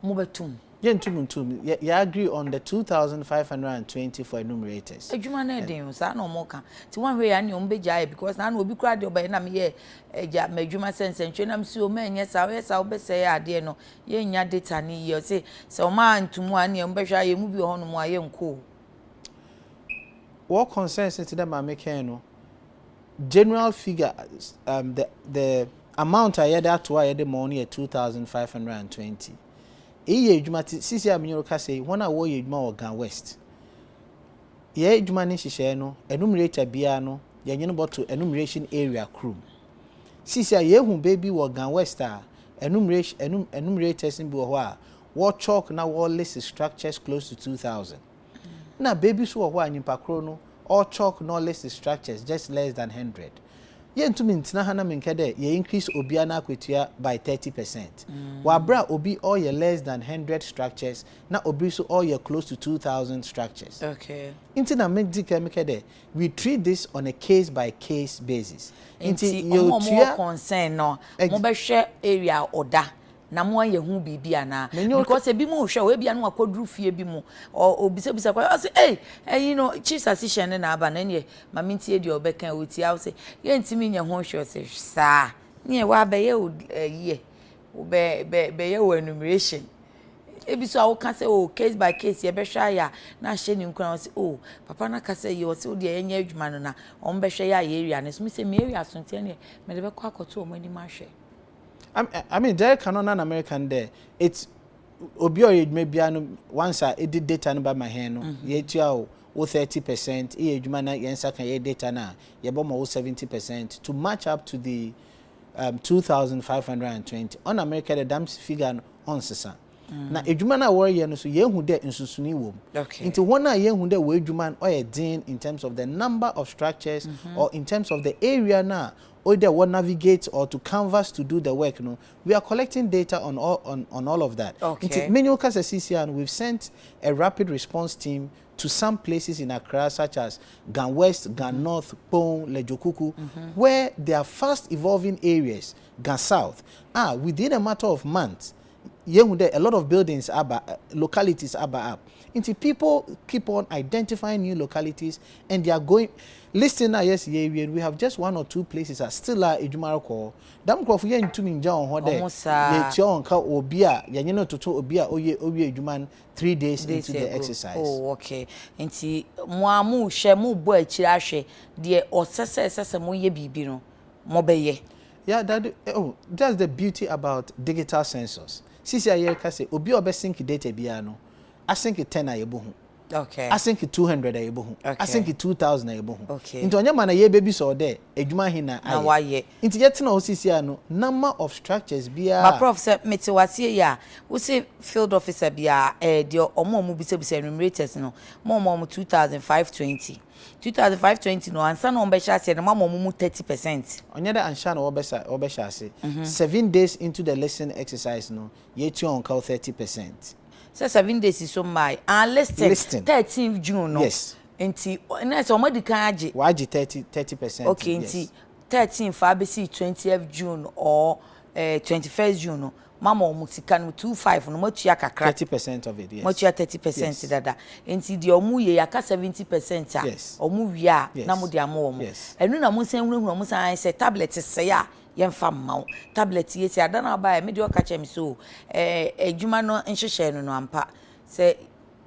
mo betum you agree on the 2,520 for enumerators. Ejuma na den sa na mo kan ti wan hwe ya ne o mbeja because na obi kura de oba na me ye eja medwuma sense ntwe na msi o ma enye sa we sa obese ya ade no ye nya data ni ye say se o ma ntumu ane o mbehwa ye mu bi ho no mo aye nko what concerns to them are making no general figure the amount I had that to I had the money at 2,520. Iye ejuma ti sisi aminyo ka say wona wo ye ejuma Ogan West ye ejuma ni hihye no enumerator bia no ye nyene boto enumeration area crew sisi ye hu baby Ogan West enumerators bi wo ho a wo chalk na wo list structures close to 2,000 na baby so wo ho anyimpa kro no all chalk no list structures just less than 100 ye ntumi ntina hana menkede ye increase obia na akwetua by 30%. Wa bra obi all ye less than 100 structures na obi so all ye close to 2,000 structures. Okay. Inti na menkede we treat this on a case by case basis. Inti you more concern no mo be hwe area oda na mo ye hu bibia na because e bi mo hwe we bia no akoduru fie bi mo obisa kwa say you know chief assistant na aba na ne ma mintie de obekan oti aw say ye ntimi nya ho hwe say sa ne wa be ye ye be ye wo enumeration e bi so aw kan say case by case ye be hwa ya na hye ni nkran say papa na ka say ye say o de ye nya adwuma no na o be hwe ya area ne so mi say me area so ntia ne me de be kwa akoto o mani ma hwe. I mean, there cannot an American there. It's obio maybe once I did data by my hand. Yet you 30%. E jumana yensa can ye data na ye bomb 70% to match up to the 2,520. On America the damn figure on sesa. Na ejumana warrior no so ye hu de nsusuni wom. Okay. Into one na ye hu de we juman or a din in terms of the number of structures or in terms of the area na or they will navigate or to canvas to do the work. No, we are collecting data on all of that. Okay. Many and we've sent a rapid response team to some places in Accra, such as Gan West, Gan North, Pong, Lejokuku, where they are fast evolving areas. Gan South, within a matter of months, a lot of buildings localities are up. Until people keep on identifying new localities and they are going. Listen now, yes, we have just 1 or 2 places are still Ejumaroko. Dam Prof ye ntumi nja on ho de. Ye ti on ka obi a ye nyene toto obi a oye Ejuman 3 days into the exercise. Oh, okay. Nti mo amu hwe mo bo akiri ahwe de osese mo ye bibi no mo be ye. Yeah, that's the beauty about digital sensors. Sisi aye ka say obi obe sync data bia no. I think 10 ayebohu. Okay. I think 200 ayebohu. Okay. I think 2,000 ayebohu. Okay. Into anya mana ye baby so there edwuma hina aye. Na wa ye. Into yet na osisi ano number of structures bia. Ma prof say metiwase ya. We say field officer bia de omo bisa enumerators no. Mo 2,520. 2,520 no ansa no mbesha se na mama mu 30%. Onye da ansha no obesha se 7 days into the lesson exercise no ye tu on call 30%. So 7 days is so my listing 13th June no. Yes. Enti na so madi kan age. Waji 30%. Okay, yes. Enti 13th ABC 20th June or 21st June no. Mama omusika no 25 no matua kakra 30% of it, yes. Matua 30% yes. Dada. Enti de omu ye yaka 70% a. Yes. Omu wi a yes. na mo de amo omu. Yes. Enu na mo sen hunu mo san say tablet se ya yemfa mawo tablet ye se adana ba me de okache mi so adwuma no nhehye no ampa se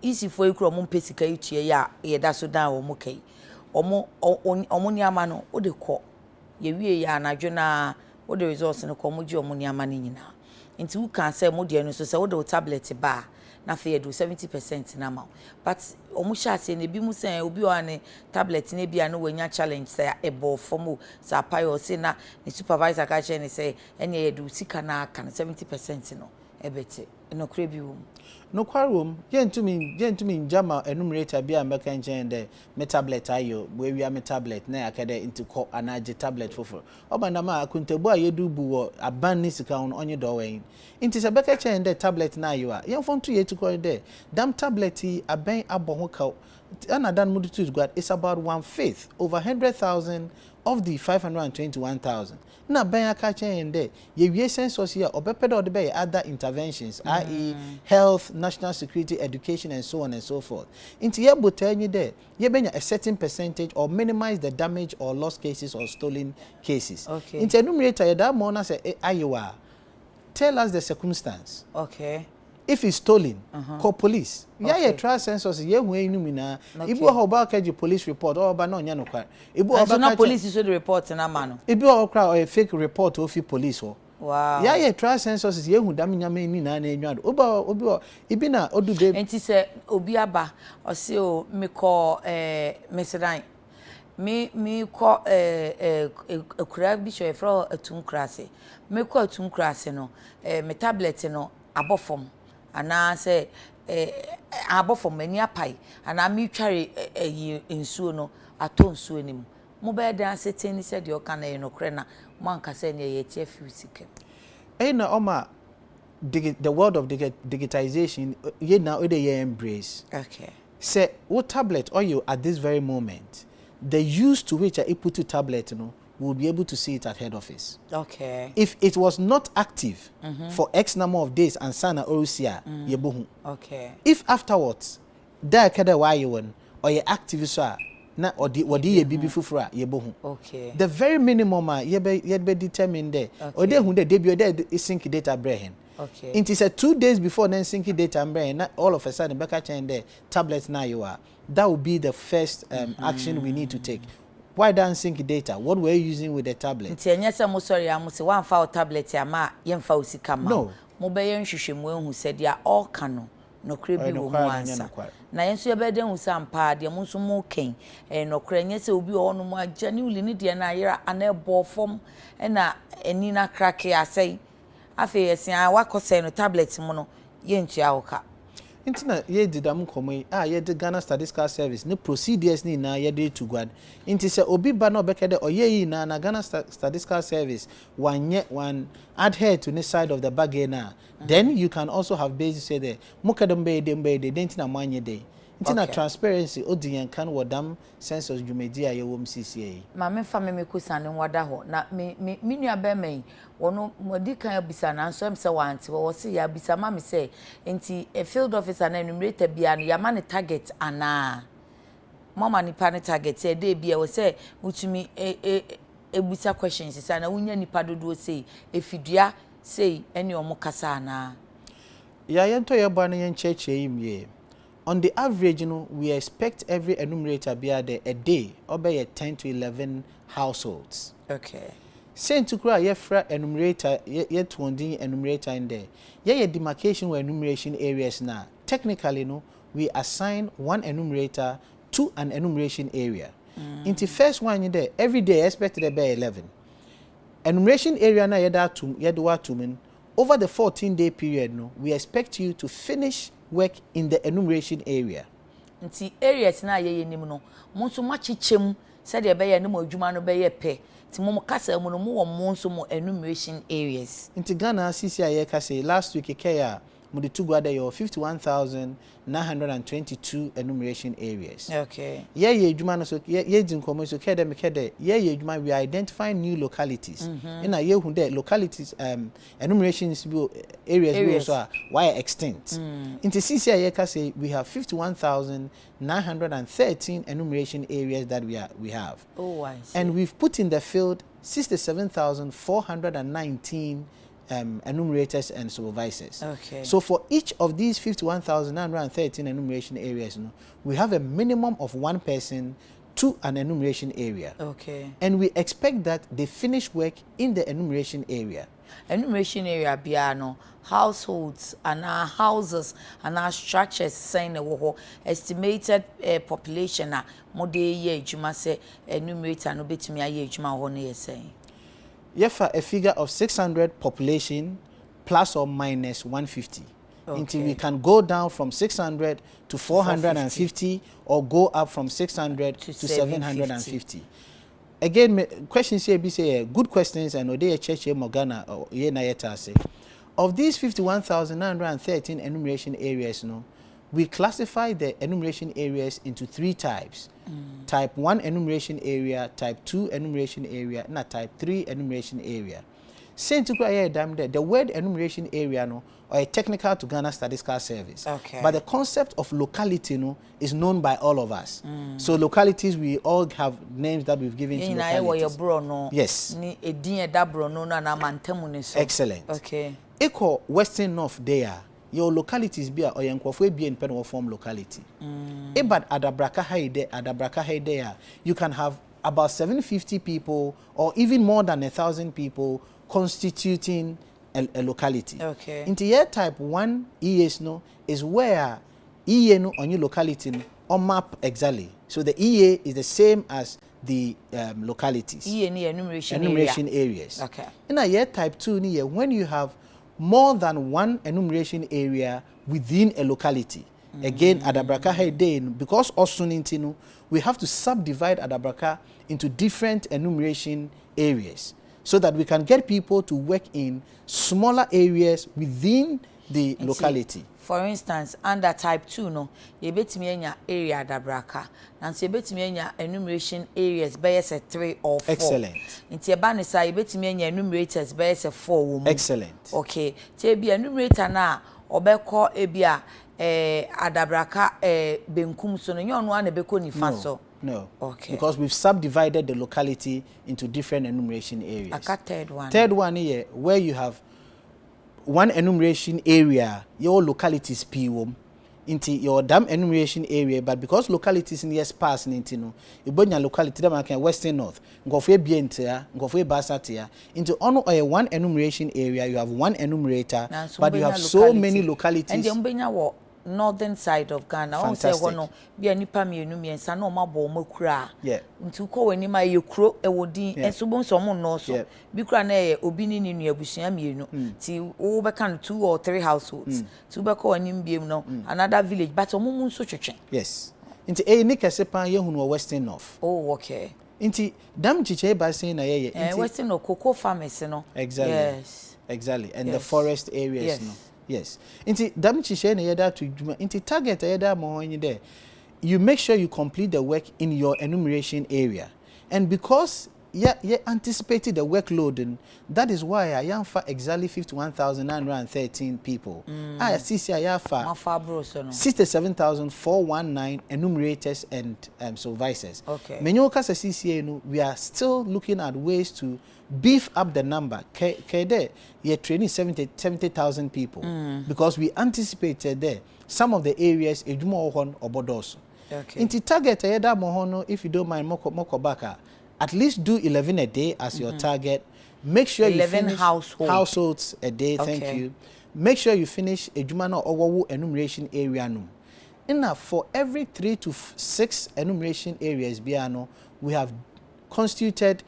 isi fo ikro mo mpesika yitie ya ye da so dan wo mo kai omo ni ama no o de kọ ye wie ya anadwo na o de results no kọ mo ji omo ni ama ni nyina nti wu kan say mo de no so say o de tablet ba na fe do 70% na ma but omu sha se ne bi mu say obi o ane tablet ne bia no wanya challenge say ebo form sa payo say na ne supervisor ka che ne say ene ye do sika na aka 70% no ebete no krebi wom no kwarom yentumi njama enumerator bia mbeka nchen de me tablet ayo we wi am tablet na akade into ko anaje tablet foforo obanda ma akuntabu ayedu bu wo aban ni sika on onye do wen inti se beka chen de tablet na ayo a yemfon to yetu ko de dam tablet aban abo ho ka anadan mudu to god is about 1/5 over 100,000 of the 521,000 na ben aka chen de ye wie census here obepedo de be other interventions i.e. health, national security, education and so on and so forth. Into ye botanyi de ye benya a certain percentage or minimize the damage or lost cases or stolen cases. Okay. Into enumerator ye da mo na say ayewa. Tell us the circumstance. Okay. If it's stolen, call police. Yeah, yeah, trial census. Yeah, we numina. Ibu how about the police report or ba no nya no kwa. Ibu how about police is the report na mano. Ibu how crowd or a fake report of police ho. Wow. Yeah, yeah, trial census is yeah who dam nyame ni na enwa. Obi ibi na odu be. Enti se obi aba o se o me call mesedan. Me call ekura bi show for atum krase. Me call atum krase no me tablet no abofom. Ana say abofom mani apai ana me tware nsuo no ato nsuo nim mo be dan setting say de oka na no kre na mo anka say na ye tie fisike na oma the world of digitization ye now they embrace. Okay. Say what tablet or you at this very moment the use to which I put to tablet will be able to see it at head office. Okay. If it was not active for X number of days and sana orusia yebohu. Okay. If afterwards there kada why you won or you active so na or the ye bibi fufura yebohu. Okay. The very minimum ye be determined there. Or they who the debut there is sync data brehen. Okay. It is 2 days before then sync data brehen all of a sudden back at there tablets now you are. That will be the first action we need to take. Why don't sync data? What we're using with the tablet? Nti enyesa mo sorry am say one file tablet ya ma yemfa osika ma. No. Mo be yen hwehwemu ehu se dia all kano no kre bi wo mu ansa. Na yenso ye be den hu sampa de mo nso mo ken no kre nyese obi o no mo agya ni uli ni de na yera ana ebo fom na eni na krake asai. Afi yesia wakose no tablet mo no yentua woka. Intina ye didam komoi ye de Ghana Statistical Service ni procedures ni na ye de to gwad inti se obi ba no bekede oye na Ghana Statistical Service one adhere to this side of the bargain then you can also have basis say there mukadam be de dentina manye de intina transparency odiyan kan wodam census jumedi aye wom CCA ma me fa me kusane wada ho na me nua be me wono modi kan abisa na nso em se wanti wo se ya abisa ma me se enti a field officer na enumerator bia no ya ma ne target ana mama nipa ne target e dey bia wo se utumi ebisa questions say na wunya nipa dodo sei efidua sei ene omo kasa ana ya yento ye ba na yen cheche yimye. On the average, we expect every enumerator be there a day, obey 10 to 11 households. Okay. Saying to cry, yefra enumerator, yet one enumerator in there. Yeah, demarcation or enumeration areas now. Technically, we assign one enumerator to an enumeration area. In the first one in there, every day expected to be 11. Enumeration area na yedwa tumen. Over the 14-day period, we expect you to finish work in the enumeration area. Nti areas na ye nim no mo nso machichem se de be ye ne mo adwuma no be ye pe ti mo kasa mu no mo wo mo nso mo enumeration areas. Nti Ghana CCI kasa last week kaya mo de to gwada your 51,922 enumeration areas. Okay. Ye adwuma no so ye din komo so kede me kede ye adwuma we identify new localities. Na ye hu there localities enumerations areas we also why extinct. Into CCI kasa we have 51,913 enumeration areas that we have. Oh, I see. And we've put in the field 67,419 enumerators and supervisors. Okay. So for each of these 51,913 enumeration areas, we have a minimum of one person to an enumeration area. Okay. And we expect that they finish work in the enumeration area. Enumeration area biano households and our houses and our structures saying estimated population na mode ye adwuma se enumerator no betumi aye adwuma ho na ye saying. Yefa a figure of 600 population plus or minus 150. Until we can go down from 600 to 450 or go up from 600 to 750. Again, questions here be say good questions and Odea Church Morgana or Yenayeta say. Of these 51,913 enumeration areas, we classify the enumeration areas into 3 types. Type 1 enumeration area, type 2 enumeration area, and a type 3 enumeration area. Saying to the word enumeration area or a technical to Ghana Statistical Service. Okay. But the concept of locality is known by all of us. So localities, we all have names that we've given to localities. Yes. Excellent. Okay. Echo Western North there. Your localities be or yankofwe be in pen form locality. But Adabraka Haide there, you can have about 750 people or even more than 1,000 people constituting a locality. Okay. Into year type 1 EAs is where EA on your locality on map exactly. So the EA is the same as the localities. EA enumeration areas. Okay. In a year type 2 when you have more than one enumeration area within a locality. Again, Adabraka Haide, because Osunintino, we have to subdivide Adabraka into different enumeration areas so that we can get people to work in smaller areas within the locality. For instance, under type 2, you bet me area Adabraka, and so you bet me enumeration areas by 3 or 4. Excellent. Into your banner, you bet me enumerators by 4. Excellent. Okay. So be enumerator now, or be call ebia Adabraka benkum so no yon one ebeko ni faso. No. Okay. Because we've subdivided the locality into different enumeration areas. Aka third one. Third one here, where you have one enumeration area, your localities P1 into your dam enumeration area, but because localities in the sparse into Ibonya locality that can Western North, Ngofwe Bientia, Ngofwe Basatia, into ono or one enumeration area, you have one enumerator, but you have so many localities. And the Umbenya wo northern side of Ghana. I say wono be anipa mienu miensa na oma bo makura. Yeah. Nti ko wani ma ye kuro e wodi enso bon so mo no so. Bi kura na ye obi ni nu abusua mienu. Ti wo be kan 2 or 3 households. Ti wo be ko wani mbiem no another village but omo mu so twetwe. Yes. Nti ni kese pan ye hunu Western North. Oh, okay. Nti dam chiche ba say na ye Western no cocoa farmers no. Exactly. Yes. Exactly. And the forest areas yes. No. Yes. Inti damage share na yeda to inti target yeda mo honyi there. You make sure you complete the work in your enumeration area. And because you anticipated the workload, and that is why I am for exactly 51,913 people. I see I for 67,419 enumerators and supervisors. Okay. Menyoka CCA we are still looking at ways to beef up the number. Kede you're training 70,000 people because we anticipated there some of the areas edumo ohon obodoso. Okay. Inti target ayeda mohono, if you don't mind moko baka, at least do 11 a day as your target. Make sure 11 you finish households a day. Okay. Thank you. Make sure you finish ejumano owawu enumeration area no. Enough for every 3 to 6 enumeration areas biano, we have constituted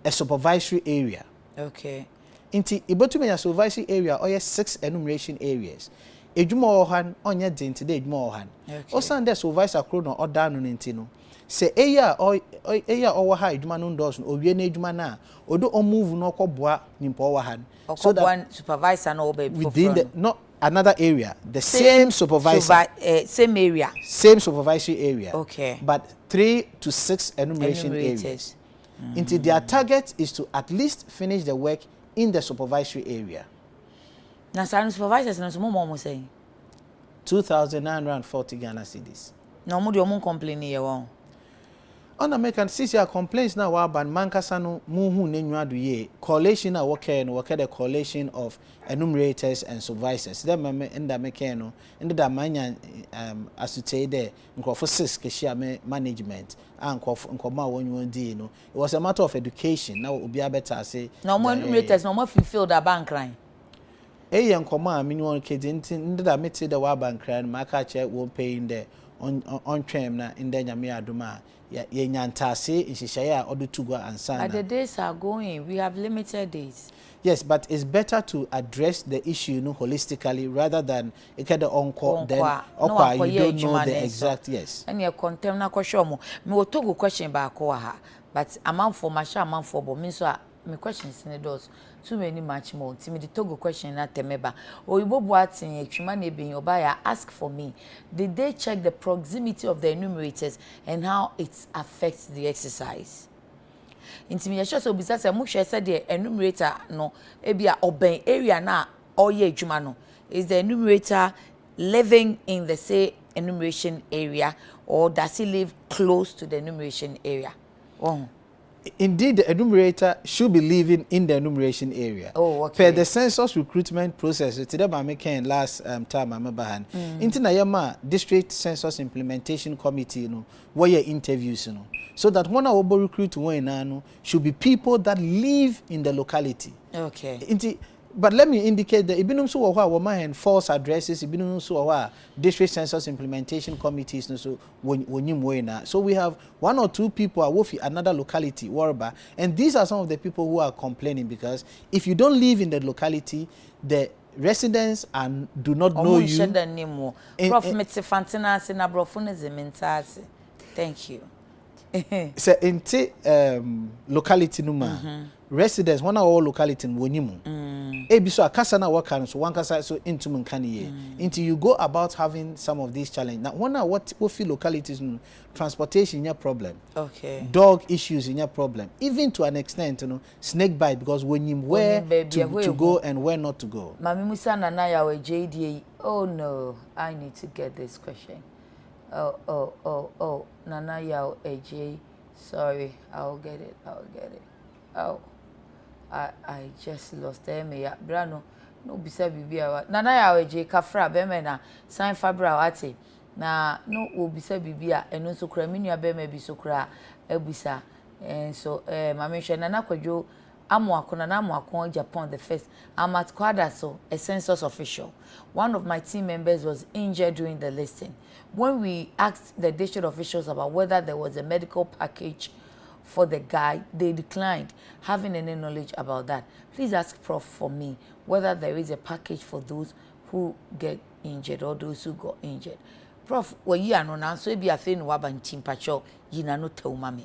a supervisory area. Okay. Inti ibotume ya supervisory area or 6 enumeration areas. Ejuma ohan onye din today ejuma ohan. Osan de supervisor kro no oda no ntino. Se eya owa ha ejuma no ndos no owie na ejuma na odo o move no koboa nimpa owa han. So that one supervisor no be within the not another area, the same supervisor, same area, same supervisory area. Okay. But 3 to 6 enumeration areas. Into their target is to at least finish the work in the supervisory area. Now, some supervisors no more saying 2,940 Ghana cedis. No more do complain here. On American CCR complaints now about Mankasano Muhu Nenwadu ye coalition a work the coalition of enumerators and supervisors. Them in the mechano in the mania asute there for 6 keshia management and nkoma when you do no. It was a matter of education. Now will be a better say no more enumerators no more fulfill the bank line. Young command, meaning kids in the meet the Waban cran, Maka check won't pay in there. on trem na inde nyame adoma ye nyantase nhihye a odo tugwa ansana. But the days are going. We have limited days. Yes, but it's better to address the issue, holistically rather than ikede onko then okwa you don't know the exact. Yes. And your contem na kwhwe mo me wotogo question ba ko ha, but amount for masha amount for bo me so me questions in the doors too many much more me the togo question na temeba oyibo buatin atwuma na ebin obaya ask for me. Did they check the proximity of the enumerators and how it affects the exercise? Intimidation so bisa say mo hwe say the enumerator no ebia oben area na oye adwuma no, is the enumerator living in the say enumeration area or does he live close to the enumeration area? Oh, indeed, the enumerator should be living in the enumeration area. Oh, okay. Per the census recruitment process, today by making last time I'm bahan. Into Nayama District Census Implementation Committee, where your interviews, so that when our recruit should be people that live in the locality. Okay. But let me indicate that ibinum so wa woman false addresses, ibinum so wa district census implementation committees so so we have one or two people are wofi another locality Warba, and these are some of the people who are complaining because if you don't live in the locality, the residents and do not know you. Prof Metsefantina sina brofune. Thank you. So in locality numa residents one all locality wonimu ebi so akasa na waka so one kasa so into munkani until you go about having some of these challenges. Now one what feel localities transportation your problem, okay, dog issues in your problem, even to an extent snake bite because when you where to go and where not to go. Mami Musa Nana yawe JDA. Oh no, I need to get this question. Oh, Nana Yao AJ. Sorry, I'll get it. Oh, I just lost them. Yeah, Brano. No, bisa bibia. Nana Yao AJ Kafra Bemena. Sign Fabra Ati. Na no, bisa bibia. And no so cramina beme bisokra ebisa. And so, Mami Nana Kwajo. Amwakon Japan the first. I'm at Kwadaso, a census official. One of my team members was injured during the listing. When we asked the district officials about whether there was a medical package for the guy, they declined having any knowledge about that. Please ask Prof for me whether there is a package for those who get injured or those who got injured. Prof, well, you are no so be a thing wabantim pacho, yina no tell mami.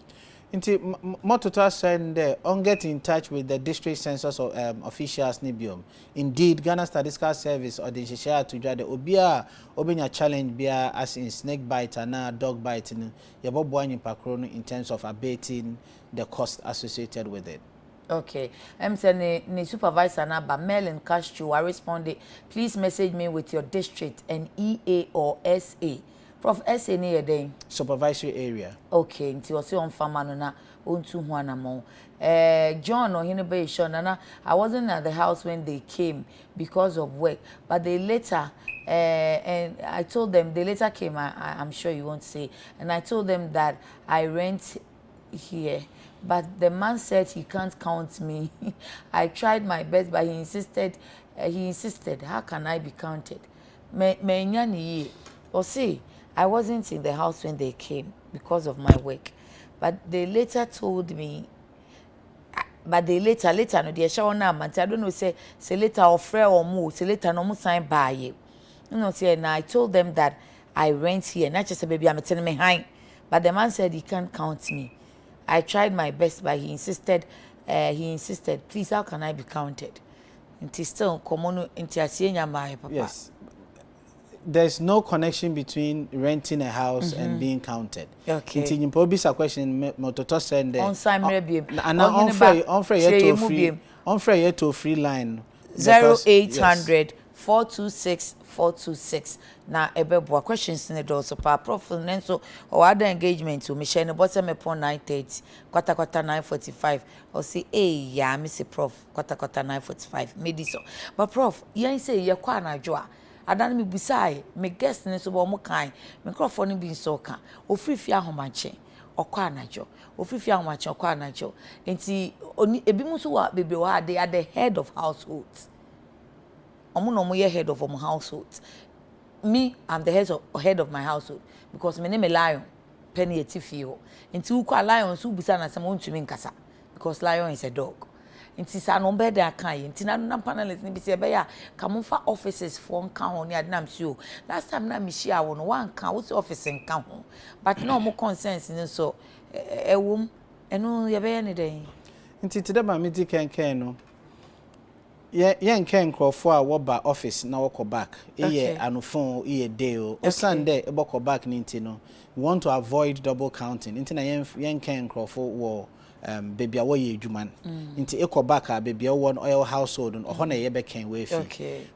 Inti Mototo said on get in touch with the district census officials Nibium. Indeed, Ghana Statistical Service or the share to the Obia Obinya challenge bia as in snake bite and dog biting in terms of abating the cost associated with it. Okay. I'm saying the supervisor na ba mail and cash to I responded. Please message me with your district and EA or SA. Prof SA near day supervisory area. Okay, nti wose on farmer no na ontu ho anamo. John or Hinebe Shona, I wasn't at the house when they came because of work, but they later and I told them they later came. I'm sure you won't say, and I told them that I rent here, but the man said he can't count me. I tried my best, but he insisted. How can I be counted? Me or see. I wasn't in the house when they came because of my work, but they later told me. But they later no they show na man. I don't know say later offer or more. Say later no more sign buy you. You know say and I told them that I rent here. Not just a baby I'm telling me high, but the man said he can't count me. I tried my best, but he insisted. Please, how can I be counted? Until still common into my papa. Yes. There's no connection between renting a house and being counted. Okay. Until you probably a question, Mototo send on time and on free line 0800 426 426. Na ebebo questions in the door so pa Prof Nenso or other engagement to Michelle no bottom upon 9:30 quarter 9:45 or say ya miss Prof quarter 9:45 maybe so. But Prof yen say ye kwa na adwo adan me busai me guest ne so bo mo kan microphone no bi so ka ofrifi ahomache okwa anajo ofrifi ahomache okwa anajo enti ebi mu so wa bebe wa they are the head of households omo no mo ye head of households me, I'm the head of my household because my name is Lion. Penny etifio. Into ukwa lion so busa na some untumi nkasa because lion is a dog. Inti sa no be da kan yi. Inti na no panelists ni bi se be ya kamonfa offices for nka ho ni adnam so. Last time na me share wo no wan kan wo office nka ho. But no mo concerns ni so ewum eno ye be ye ni den. Inti tide ba me di kenken no. Ye nken nkrofo a wo ba office na wo ko back. Eye anofon eye day o. Osande e bo ko back ni nti no. We want to avoid double counting. Inti na yen nken nkrofo wo baby a wo ye adwuman. Inti e ko back a baby a wo oil household no ho na ye be ken we fi. Okay.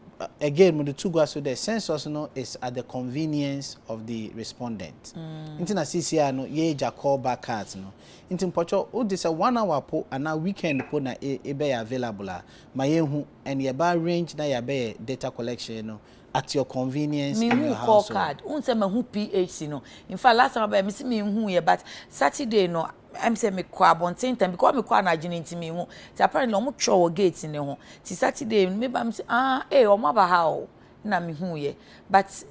Again, with the two guys, so the census no is at the convenience of the respondent. Inti na CCR no ye ja call back cards no. Inti mpocho o this a 1 hour po and a weekend po na e be available ma ye hu and ye ba range na ye be data collection no at your convenience in your call house. Card. Unse me hu PHC no. In fact, last time I me see me hu ye but Saturday no I'm say me kwa bonten time because me kwa na adwene ntimi hu. Ti apparently omo twa gate ne ho. Ti Saturday me ba me say omo ba ha o na me hu ye. But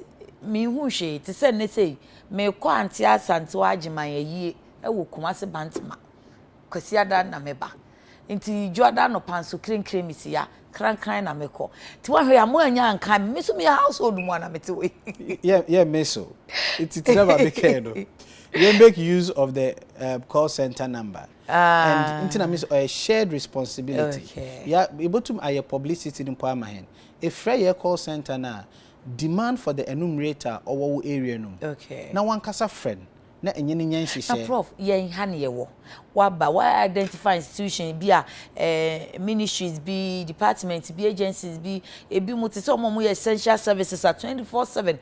me hu hwe ti say ne say me kwa anti asante wa agyeman ye e wo Kumase Bantama. Kwasi ada na me ba. Nti Jordan no panso krenkren mi si ya kran na me ko. Ti wa hwe ya mo anya anka me so me household mo na me ti we. Yeah, me so. It's never be care no. You make use of the call center number. And internet means a shared responsibility. Okay. Yeah, able to aye publicity in Parmahen. If free call center na demand for the enumerator or area no. Okay. Now one kasa friend. Na enye ni nyanshi share. Na Prof, yen ha ne ye wo. Wa identify institution bi a ministries bi departments bi agencies bi ebi mo te so mo essential services at 24/7.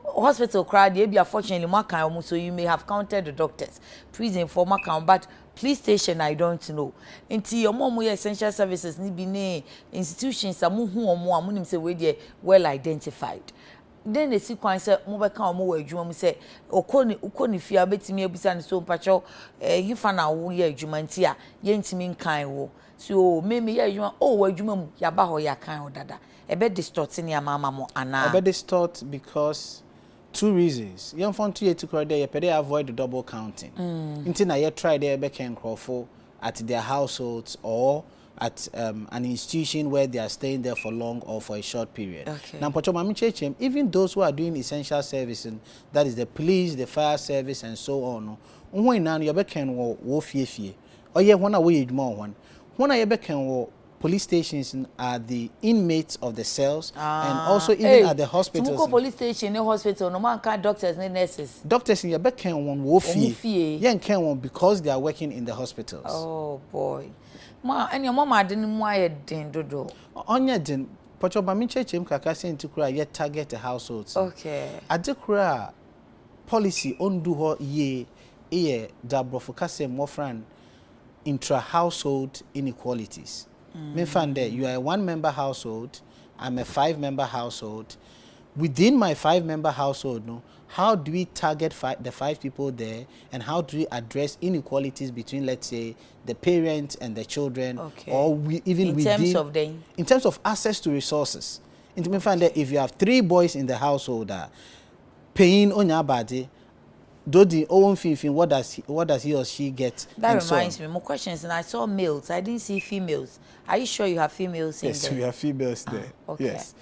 Hospital crowd they be unfortunately more kind so you may have counted the doctors prison for more count but police station I don't know until your mom essential services ni bi ne institutions amu hu omo amunim say we dey well identified then the sequence say mo be kan omo wa adwuma mu say okoni fia betimi abusa ne so mpacho yifa na wo ye adwuma nti a ye ntimi nkan wo so me ye adwuma wa adwuma mu ya ba ho ya kan ho dada e be distort ni amama mo ana e be distort because two reasons. Young fun to you avoid the double counting. Until now, you try their back and crofo at their households or at an institution where they are staying there for long or for a short period. Okay. Now, even those who are doing essential services, that is the police, the fire service, and so on. When now you back and wo fie. Or yeah, one away more one. When I back and police stations are the inmates of the cells and also even at the hospitals. So police station, no hospital, no man can doctors, no nurses. Doctors in your back can one wofi. Yeah, can one because they are working in the hospitals. Oh boy, ma, and your mama didn't wire den dodo. Onya den, but your mami chechem kakasi into kura yet target the households. Okay. Adekye policy undo ho ye dabrofukase mofran intra-household inequalities. Me find that you are a 1-member household, I'm a 5-member household. Within my 5-member household, no, how do we target the 5 people there, and how do we address inequalities between, let's say, the parents and the children, or even in terms of access to resources? And me find that if you have 3 boys in the household, paying on your body. Do the own fin, what does he or she get? That reminds me, more questions. And I saw males. I didn't see females. Are you sure you have females in there? Yes, we have females there. Okay. Yes.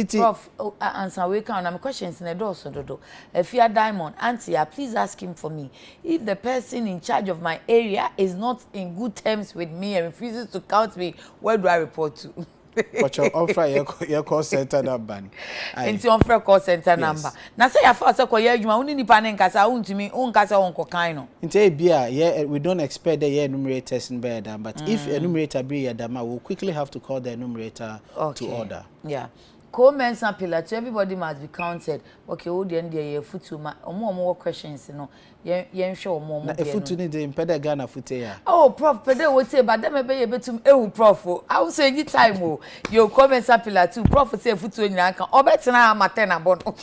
Prof, answer we can. I'm questions in the door. So do. If you are Diamond, Auntie, please ask him for me. If the person in charge of my area is not in good terms with me and refuses to count me, where do I report to? But your offer your call center number. It's your offer call center number. Now say your first call you uni ni panen kasa untimi unkasa unko kaino. Inte bia we don't expect the enumerators in bed, but if enumerator be yadama, we'll quickly have to call the enumerator to order. Yeah. Co-mens and pillar to everybody must be counted. Okay, all the end there futu ma more questions no. Yen show more. Na futu ni de impede Ghana fute ya. Oh, Prof, pede wote but dem be betum Prof. I will say any time your comments and pillar too. Prof say futu nyina kan. Obetena amaten abono.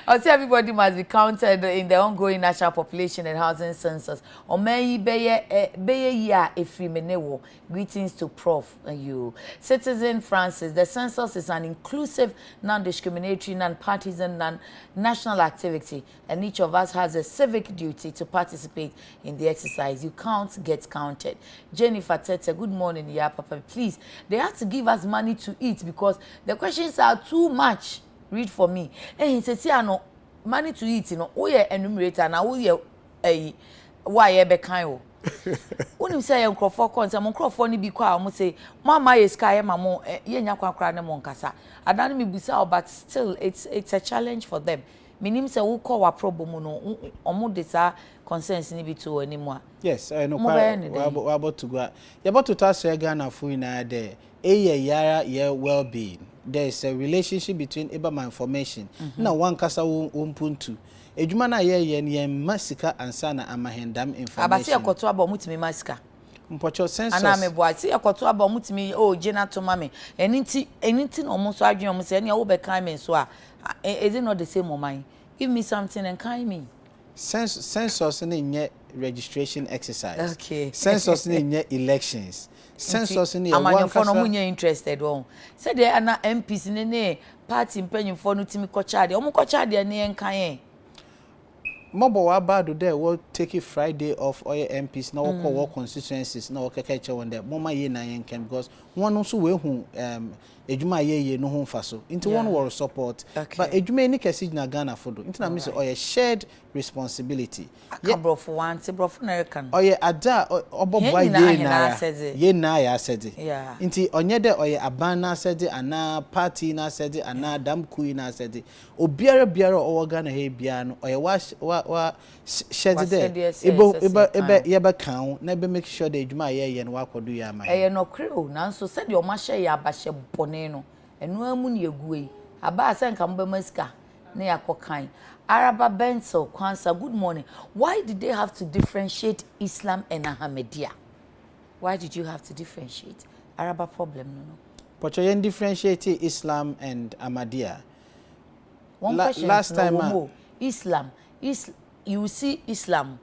I'll say everybody must be counted in the ongoing national population and housing census. Omeyi beye ya efrimenewo. Greetings to Prof and you. Citizen Francis, the census is an inclusive, non-discriminatory, non-partisan, non-national activity, and each of us has a civic duty to participate in the exercise. You count, get counted. Jennifer Tete, good morning, yeah, Papa. Please, they have to give us money to eat because the questions are too much. Read for me. And he says, "Yeah, no money to eat. You know, oh yeah, enumerator now. Oh yeah, why ebe kind when you say Crawford coins, I'm on Crawford ni be quiet. I say, Mama is sky, Mamma, ye nyakwa krane monkasa. I don't mean bisa, but still, it's a challenge for them. Minim say who call a problem no omo desa concerns ni bitu anymore. Yes, I know. We're about to go. You're about to touch Ghana for in there. Yara well-being. There is a relationship between Ibama information. Now one kasa umpuntu. Ejuma na ye masika ansana amahendam information. Abasi akoto aba mutimi masika. Mpocho census. Ana me boa ti akoto aba mutimi jena to mame. Eniti no mo so adwen mo se ne wo be kan me so a is it not the same o mine? Give me something and kind me. Census ni registration exercise. Okay. Census ni elections. Census ni one for no munye interested on. Say there ana MPs ne party mpanyimfo no timi ko chade. Omo ko chade ne en kan. Mobo wa bad there will take it Friday off or your MPs now work constituencies now catch on there mama ye na yen can because one also we hu ejuma ye no hu faso into one war support but ejuma ni kesi na Ghana fodo into na me say or shared responsibility yeah bro for one say bro for na can or ye ada oboboa ye na ya said yeah into onye de or ye abana said ana party na said ana damku na said obiara o Ghana he bia no or ye wa share there ebe yeba kan na be make sure the ejuma ye no akodo ya man no creo na so said your ma share ya ba she bone no enu amu ne eguei aba asenka mba masika na yakokan Araba Benso Kwanza, good morning. Why did they have to differentiate Islam and Ahmadiyya? Why did you have to differentiate? Araba problem, no. But you differentiate Islam and Ahmadiyya. One question last time Islam you see Islam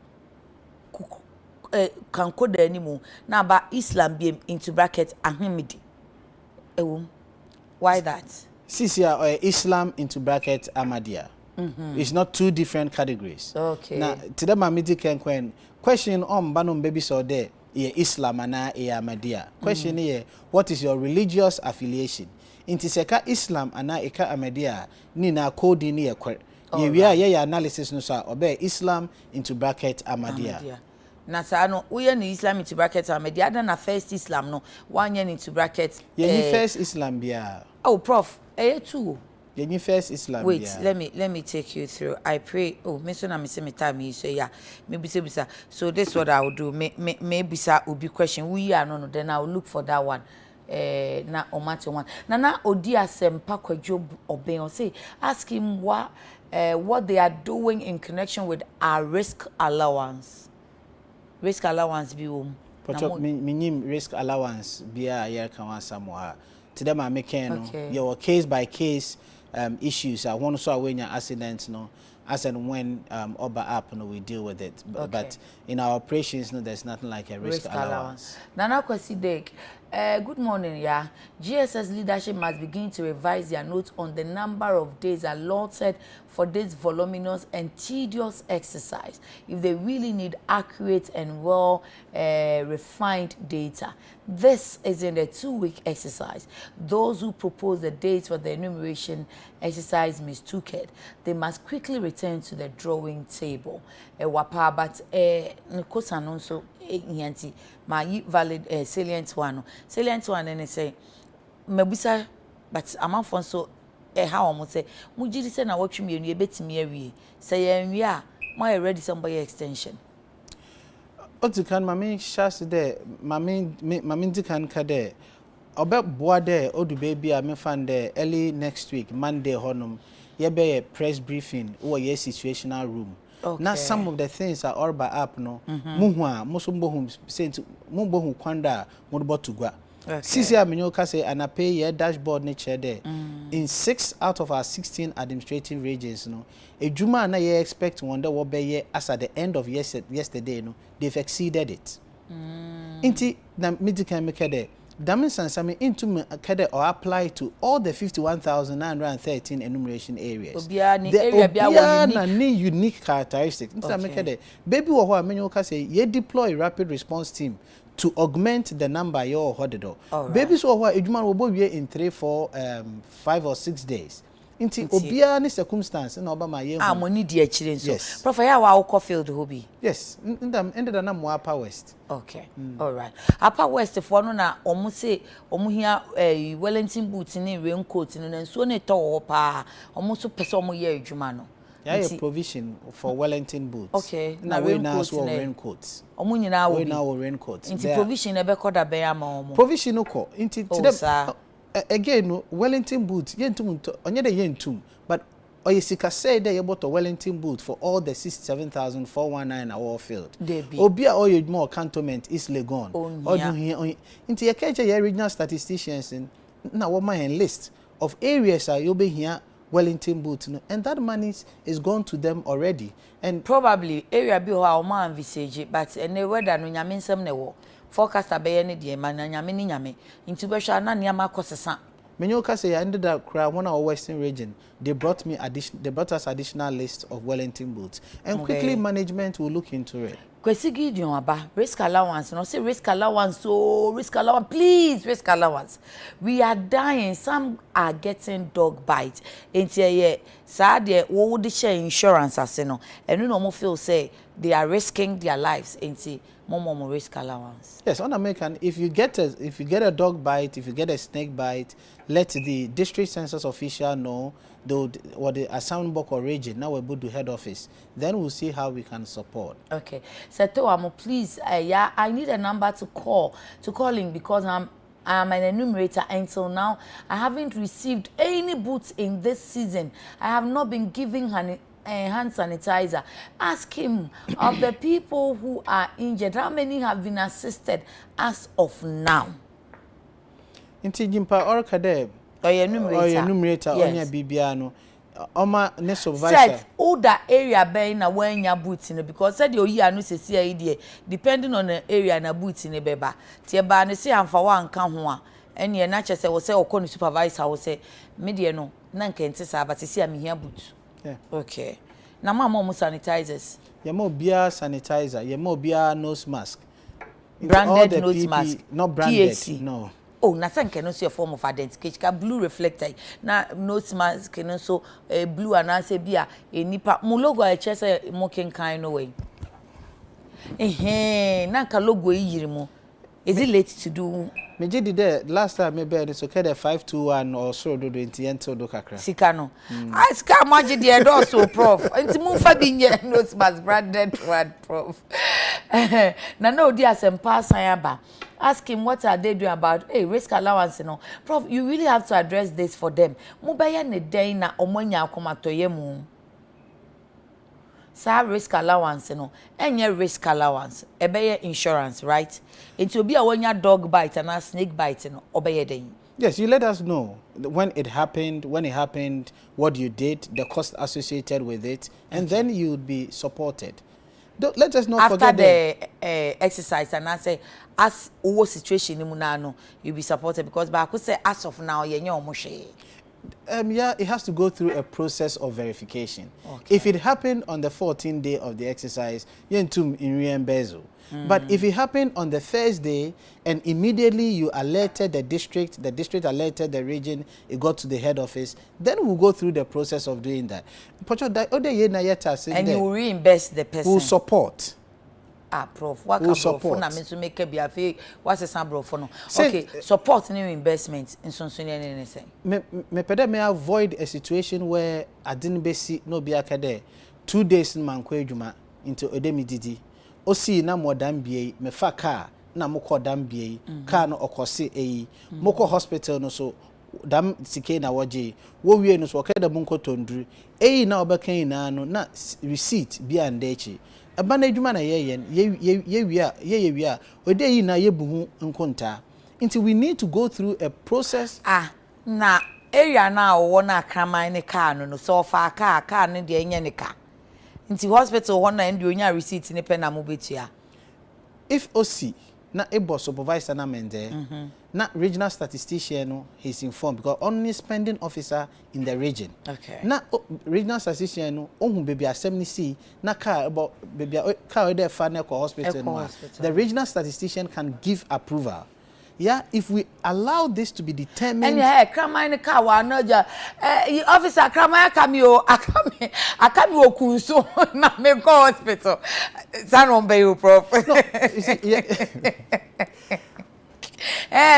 can code anymore. Now about Islam being into bracket Ahmadi. Why that? Sisia or Islam into bracket Ahmadiyya. It's not two different categories. Okay. Now, today my meeting can question banon baby so there Islam and Ahmadiyya. Question here, what is your religious affiliation? Inti seka Islam and eka Ahmadiyya ni na code ni ekwer. We are analysis no sa obe Islam into bracket Ahmadiyya. Na sa no we ni Islam into bracket Ahmadiyya na first Islam no one year into bracket. Ye first Islam bia. Oh Prof, two. Your first Islam. Wait, let me take you through. I pray. Oh, me so na me say me time so yeah. Maybe say bisa. So this is what I will do. Maybe sa will be question. We are no. Then I will look for that one. Na omate one. Na odi asempa kwadwo oben say ask him what they are doing in connection with our risk allowance. Risk allowance be But minim risk allowance be a year kan wan samoa. Today my making your case by case issues. I want to saw when your accidents, no, as and when over up, no, we deal with it. But in our operations, no, there's nothing like a risk allowance. Nana Kwasidek, good morning, yeah. GSS leadership must begin to revise their notes on the number of days allotted for this voluminous and tedious exercise if they really need accurate and well refined data. This is in a 2-week exercise. Those who propose the dates for the enumeration exercise mistook it. They must quickly return to the drawing table. Wapa, but Nkosa also yanti my valid salient one and they say mebisa but amafon so how almost say mujidi say na watch me you betimi awie say enwie a my ready somebody extension otikan mami shas there mami dikan ka there obe boa there odu baby a me fan there early next week Monday honum ye be press briefing or ye situational room. Now some of the things are all by up no muhu a musumbohum say mubohu kwanda modo to gwa Sisi amenyoka say and I pay your dashboard nature there. In 6 out of our 16 administrative regions, no, a juma na ye expect wonder what be as at the end of yesterday, no, they've exceeded it. Inti na medical make there. Damin Sami into kede or apply to all the 51,913 enumeration areas. The area unique characteristics. Okay. Baby or amenyoka say ye deploy rapid response team to augment the number you hodded. Babies so what ejuma will be in 3, 4, 5 or 6 days. Inti obia ni circumstance na oba ma ye. Money di children so. Yes. Prof, ya wa uko field hobby. Yes. Ended na mo Upper West. Okay. All right. Upper West for no na omu say omu hia Wellington boots ni raincoat ni nso ne to pa. Omu so pese omu ye adwuma no. Yeah, a provision for Wellington boots. Okay. Na we now so raincoats. Omu nyina wo. We now raincoats. Inti provision e be koda be ama omu. Provision no ko. Inti them again no Wellington boots yentum onye de yentum but oyesika say they about a Wellington boot for all the 67,419 our field. Obia or more cantonment is legon. Or do here into your catch your regional statisticians in na what my list of areas are you be here Wellington boot, no? And that money is gone to them already. And probably area be how man visage, but and the weather no nyame nsem ne wo. Forecast abeye ne de man nyame ni nyame. Inti be hwa na niam akosesa. Menyoka say I ended up cry one of our western region. They brought us additional list of Wellington boots. And quickly management will look into it. Kwesigi dion aba risk allowance no say risk allowance so risk allowance please risk allowance we are dying some are getting dog bite enti ye sa de wo would share insurance ase no enu no mo feel say they are risking their lives enti mo risk allowance. Yes, on American if you get a dog bite, if you get a snake bite, let the district census official know what the assignment book or region now we're able to head office, then we'll see how we can support. Okay, so please yeah, I need a number to call in because I'm an enumerator until now I haven't received any boots in this season. I have not been giving hand sanitizer. Ask him of the people who are injured, how many have been assisted as of now? Inti jimpa orkade or enumerator onya bibia no oma ne supervisor said all that area be na when ya boots in because said you year no sesi ai depending on the area na boots in beba tie ba ne se amfa wa nka ho a ene na che se wo se okọ supervisor wo se media no na nka ntse sa but sesi am here boot. Yeah. Okay. Na mama mo sanitizers. Ye mo bia sanitizer, ye mo bia nose mask. Branded nose mask. Not branded. THC. No. Oh, na thank no see a form of identification. Ka blue reflector. Na nose mask no so blue and say bia nipa mo logo a chese mo ken kan no way. Na ka logo yiri mo. Is it late to do? Me did there last time me be so kede 521 or so do 20 ento do kakra. Sika no. I ska maji there do so prof. Enti mu fa bi nye nose mask branded one prof. Na no di asempa san aba. Ask him what are they doing about risk allowance no. Prof, you really have to address this for them. Mu ba ya ne den na omonya akomatoye mu. Sa risk allowance no enye risk allowance ebeye insurance right into obi a wonya dog bite and a snake bite no obeye den. Yes, you let us know when it happened, what you did, the cost associated with it, and then you would be supported. Let us not after forget the exercise and I say as owo situation ni mu na no you be supported because ba ko say as of now yenye omo yeah, it has to go through a process of verification. Okay. If it happened on the 14th day of the exercise, yentum in reimburse. But if it happened on the first day and immediately you alerted the district alerted the region, it got to the head office, then we'll go through the process of doing that. And you will reimburse the person. We'll support. Prof, what can support? Na me to make a be what's a sample for no. Okay, support new investment in Sonsonia anything. Me pede me avoid a situation where I didn't be see no be akade 2 days in manko adwuma into odemi didi. O see na more than be me fa car na moko dam be car no okose eyi moko hospital no so dam sike na woje wo wie no so okada munko tondru eyi na obekan na no na receipt bi andechi aba na adwuma na ye wia ode yi na ye buhu nkonta Until we need to go through a process. Na area na wo na kraman ne car no so fa car ne de enye ne car. Nti hospital ho na ndi onya receipt ne pe na mo betua. If OC na ebo supervisor na mende na regional statistician no he's informed because only spending officer in the region. Okay. Na regional statistician no ohun baby asem ni see na car about baby car there fa na hospital no. The regional statistician can give approval. Yeah, if we allow this to be determined. And yeah, krama in car wa no ja officer krama akami okunso na me go hospital. Sanon be you prof. No, you see,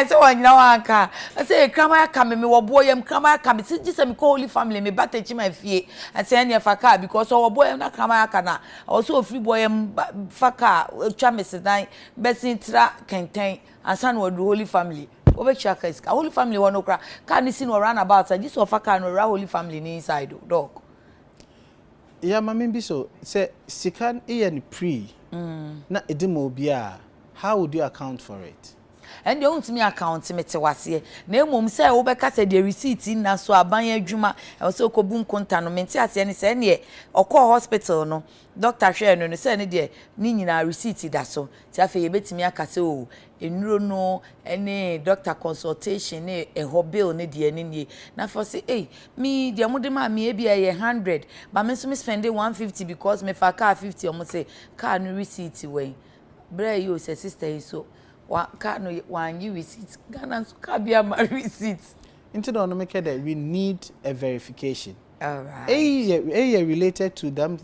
so when you know anka I say krama akame me wo boyem krama akame si just me call holy family me batechi my fie I say any faka because wo boyem na krama akana also free boyem faka twa me sedan besin tra kenten ansan wo holy family obe chaka iska holy family wo no kra ka ni sin run about just of faka no holy family ni inside dog. Yeah, mama bi so say sikan e pre na edimo bia, how would you account for it? And you want me account me te wase na emom say wo be ka say the receipt na so aban adwuma e so kobu nkonta no mente ase ne say ne okọ hospital no doctor hwe no say ne de ni nyina receipt da so ti afa ye betimi aka say o enuro no ene doctor consultation ne ho bill ne de ne na for say me de mo de ma me e bia ye 100 but me so me spend 150 because me fa car 50 omo say car no receipt wey bra you say sister so one you receipt Ghana kabia my receipt into the no make that we need a verification. All right. Related to them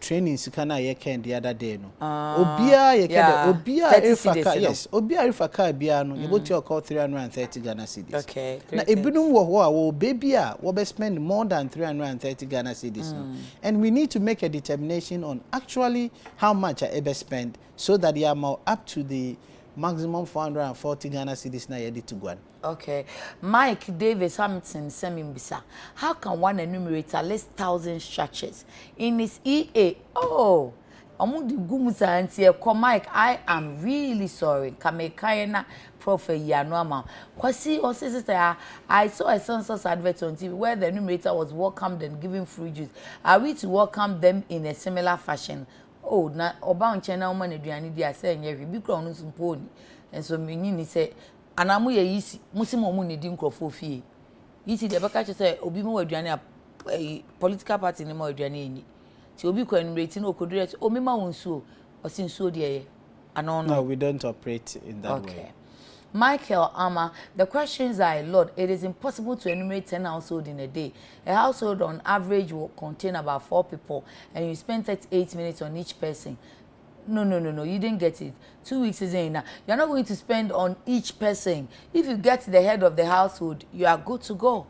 training sikana ye ken the other day no. Obia ye ken obia ifaka yes. Obia ifaka bia no you go to call 330 Ghana cedis. Okay. Na ebinum wo baby a wo be spend more than 330 Ghana cedis no. And we need to make a determination on actually how much I ever spend so that you are more up to the maximum 440 Ghana cedis na yedi to go. Okay. Mike Davis Hamilton Semimbisa. How can one enumerate at least 1,000 structures in his EA? Oh, among the gumusa and Mike, I am really sorry. Kamekayena Prof. Yanwama. Kwasi or sister, I saw a census advert on TV where the enumerator was welcomed and given free juice. Are we to welcome them in a similar fashion? Oh, na oba nchena woman eduane dia say nye bi kro no sumponi enso menyi ni say anamu ye yisi musimo mu ne di nkrofo fie yisi de beka che say obi mo aduane political party ni mo aduane eni ti obi ko enumerate no okodure o me ma wonsuo o sinsuo de ye no we don't operate in that way. Michael Ama, the questions are a lot. It is impossible to enumerate 10 households in a day. A household on average will contain about 4 people, and you spend 38 minutes on each person. No, you didn't get it. 2 weeks isn't enough. You're not going to spend on each person. If you get the head of the household, you are good to go.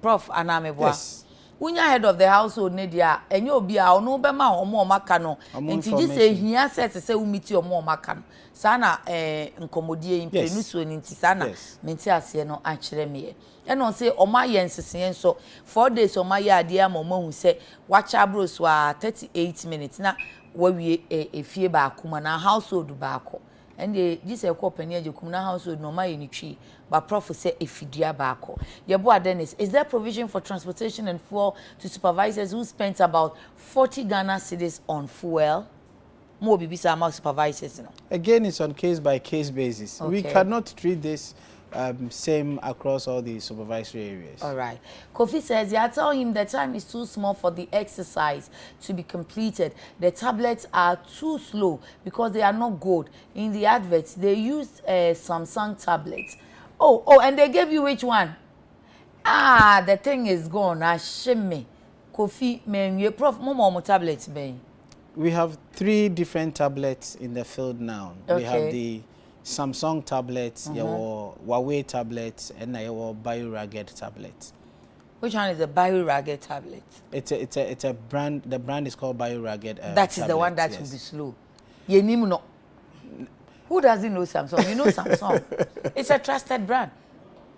Prof. Annim. Yes. When you're head of the household, Nedia, and you'll be our no bema or more macano. And to just say, he has said to say, we meet your more macano. Sana, incommodie in Penusu and Intisana, Mentia, no, actually, me. And on say, oh, my yenses, so 4 days, or my idea, Momo, who say, watch our bros were 38 minutes. Now, where we a fear back, na household back. And they just a company, you come household, no, my any tree. But Prof say if you dear backo. Your boy Dennis, is there provision for transportation and fuel to supervisors who spent about 40 Ghana cedis on fuel? More BBC among supervisors. Again, it's on case by case basis. Okay. We cannot treat this same across all the supervisory areas. All right. Kofi says, yeah, tell him the time is too small for the exercise to be completed. The tablets are too slow because they are not good. In the adverts, they used Samsung tablets. Oh, and they gave you which one? Ah, the thing is gone. Shame me. Kofi, man, you Prof, more tablets, man. We have 3 different tablets in the field now. Okay. We have the Samsung tablets, your Huawei tablets, and your BioRagged tablets. Which one is the BioRagged tablet? It's a brand. The brand is called BioRagged. That is the one that will be slow. You know. Who doesn't know Samsung? You know Samsung. It's a trusted brand.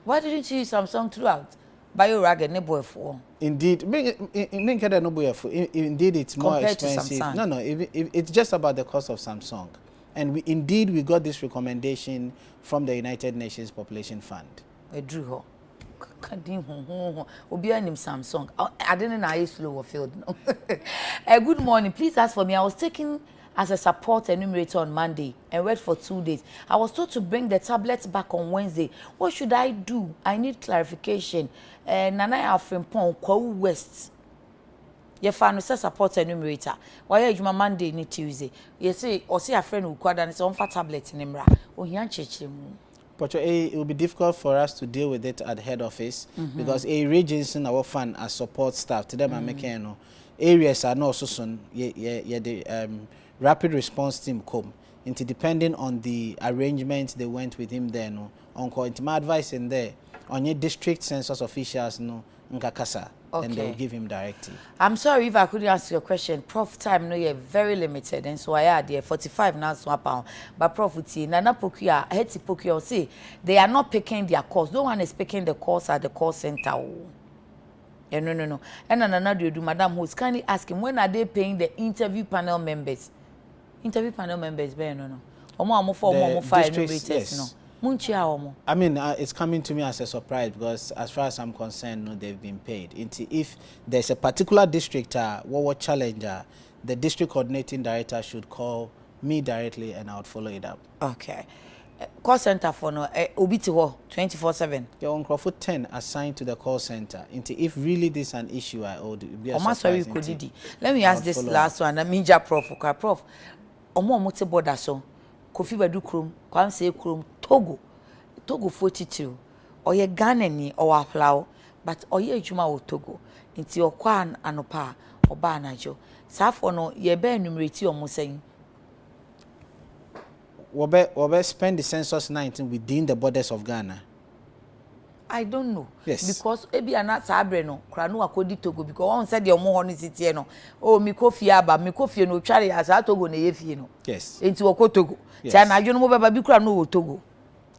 Why didn't you use Samsung throughout? BioRagged, ne boy for. Indeed, indeed, it's more expensive. No, it's just about the cost of Samsung. And we got this recommendation from the United Nations Population Fund. I drew her. Obi Annim Samsung. I didn't know I slow field. Good morning. Please ask for me. I was taken as a support enumerator on Monday and wait for 2 days. I was told to bring the tablets back on Wednesday. What should I do? I need clarification. Nana Afrimpon, Kwawu West. You found a support enumerator. Why are you Monday ni Tuesday? You say, or see a friend who quad and it's on for tablet in Emra. Oh, But it will be difficult for us to deal with it at head office because a regions in our fund as support staff to them are making areas are not so soon. The rapid response team come into depending on the arrangements they went with him there. No, on my advice in there on your district census officials no nkakasa. Okay. And they'll give him directive. I'm sorry if I couldn't answer your question. Prof, time no, you're very limited, and so I had there 45 now swap out. But Prof, Nana Pokia, Hetty Pokia, say they are not picking their course. No one is picking the course at the call center. Yeah, no. And another do Madam who's kindly asking when are they paying the interview panel members? Interview panel members, no. Omo 5 yes. No. I mean, it's coming to me as a surprise because as far as I'm concerned, no, they've been paid. If there's a particular district what challenger, the district coordinating director should call me directly and I would follow it up. Okay. Call center for no Obiti 24/7. Your Uncle 10 assigned to the call center. If really this is an issue, I would be a surprise. Let me ask this last one. I mean, Prof. Prof. Omo mote border so. Kofi Badu Krum, Kwamse Krum, Togo 42. Oye Ghana ni or Aplau, but oye Juma o Togo. Inti okwan anopa oba anajo. Safo no ye be enumerate o mo saying. Wobe spend the census 19 within the borders of Ghana. I don't know. Yes. Because ebi ana sabre no kra no akodi Togo because one said the omo ho no sitie no. Oh mi kofi aba mi kofi no tware as Togo na ye fie no. Yes. Inti woko Togo. Tia na adwo no mo beba bi kra no wo Togo.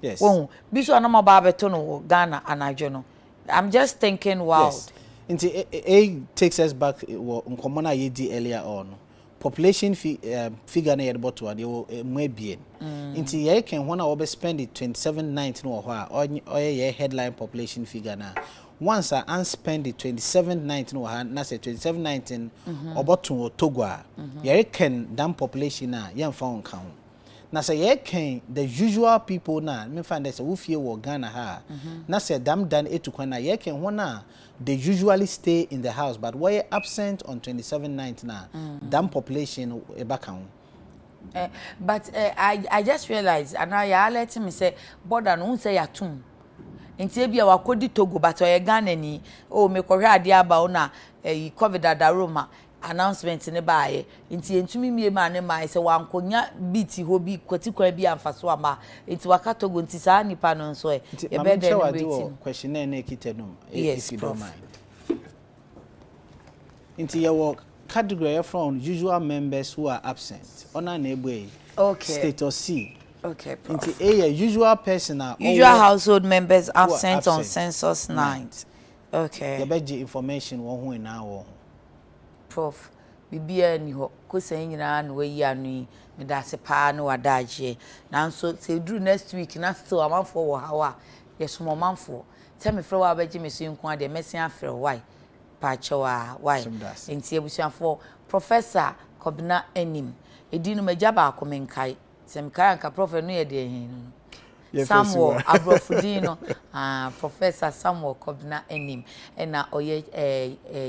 Yes. Oh, bi so na mo ba beto no Ghana anadwo no. I'm just thinking wow. Yes. Inti a takes us back nkomo na ye di earlier on. Population figure na yedbo to ade mo ebien. Inti ye can when I spend it 2719 or ye headline population figure na. Once I unspend the 2719 or na say 2719 oboto Togo ye can damn population na ye mfa on count. Na say ye can the usual people na me find say wo fie wo Ghana ha na say dam dan etukwan na ye can one they usually stay in the house but were absent on 2719 na dam population e back on. But I just realized and I let me say border no say yatum nti e bia wakodi Togo but oye Ghana ni o me kohwe ade aba una covid adaroma announcement ne baaye nti entumi mie ma ne mai se wankonya biti ho bi kwatikwa bi amfaso ama nti waka Togo nti saa nipa no nso e be dey no question na kitanum if you don't mind. Nti your work category from usual members who are absent ona na egbe status C. Okay, Prof. Into a usual person usual household members absent on census 9. Okay. The best information one who now. Prof. Bibia ni ho ko san nyina na wayi anu me da se pa na wadaje. Nanso se duru next week na still amanfo wo hawa. Yesomo manfo. Tell me fro wa baje me so nko ade mesia afre why. Pa chewa why. Enti ebusuafo Professor Kobina Annim. Edinu majaba akomenkai. Semkaya nka Prof no ye de hin no. Samuel Abrofudino, Professor Samuel Kobina Annim, and oye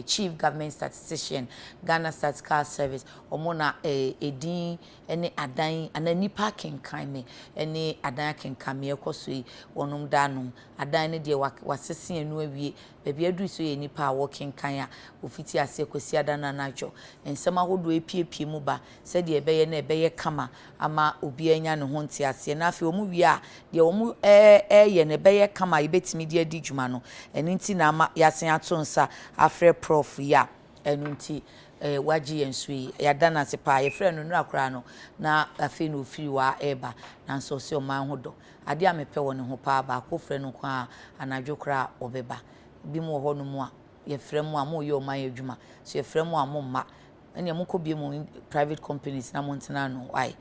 Chief Government Statistician, Ghana Statistical Service, omona edin ene adan anani parking kaime ene adan ken kame ekosoi wonum danum adan ne de wasese enu awie baabi adu so ye nipa working kan a ofiti ase kosi adan na najo ensema hodo epiepie mu ba se de ebeye na ebeye kama ama obi anya ne ho nti ase na afi omu wie a de omu ye ne ebeye kama ibetimi de adi dwuma no eni nti na ama yasen ato nsa afre Prof ya enu nti waji yensui ya dana sepa ye frɛ no nura kra no na afi no firi wa eba na nso se o man hodo ade a mepɛ wɔ ne ho pa ba ko frɛ no kwa anadwo kra obeba bi mu hɔ no mu a ye frɛ mu a mo ye o man adwuma so ye frɛ mu a mo ma ene mo kɔ bi mu private companies na mo ntena no why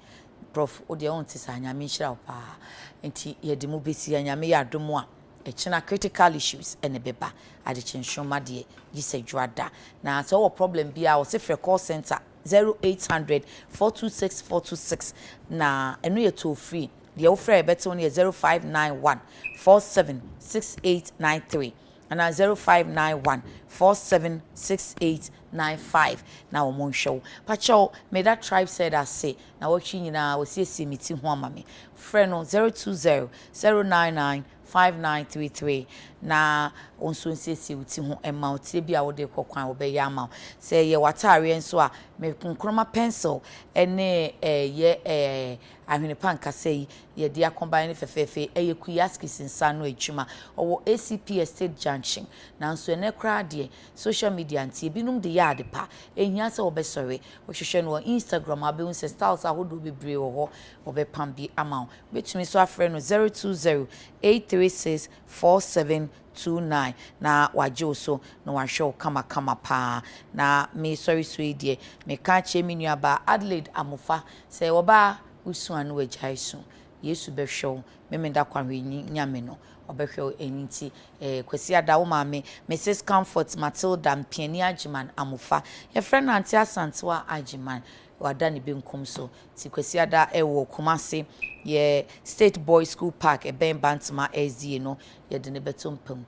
Prof odi on ti sa nyame hira pa enti ye de mu besi nyame ya domo a echina critical issues ene beba Adekye Nsroma de gisedwada na so wo problem bia wo se call center 0800 426 426 na eno ye toll free de wo frɛ beto ne 0591 476893 and 0591 476895 na wo mon show pacho me that tribe said I say na wo twi nyina wo sie meti ho amame frɛ no 020 099 5933 na onso nsiesie wuti ho ema otie bia wo de kokwan wo be ya ma se ye watare enso a me kunkroma pencil ene ye ahwene panka sei ye dia combine fefefe eye kuyaski sinsano adwuma owo ACP Estate Junction na nso ene kra de social media ntie binum de ya adepa ehia se wo be sore wo hwehwe no Instagram abehun se styles ahodo bebre wo ho wo be pam bi ama betumi so afre no 020 836 4729 na wajo so na wahwe kama pa na me sorry sweedie me ka che me nuaba Adelaide amofa se oba usu anu wajaisu Yesu behwe me da kwanwe nyame no obehwe eninti kwasi ada wo maame Mrs Comfort Matilda Mpiani Ajiman amofa ye friend anti asantewa Ajiman wada ne benkum so ti kwasi ada ewo Kumase ye State Boys School Park ben Bantama SDA no ye de ne betompam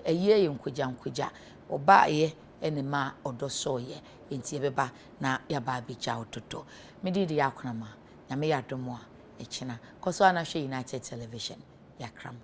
eye nkwaja oba ye ene ma odoso ye enti beba na ya ba abija ototo medidi yakonama nyame yadomo a echina koso ana hwe United Television yakram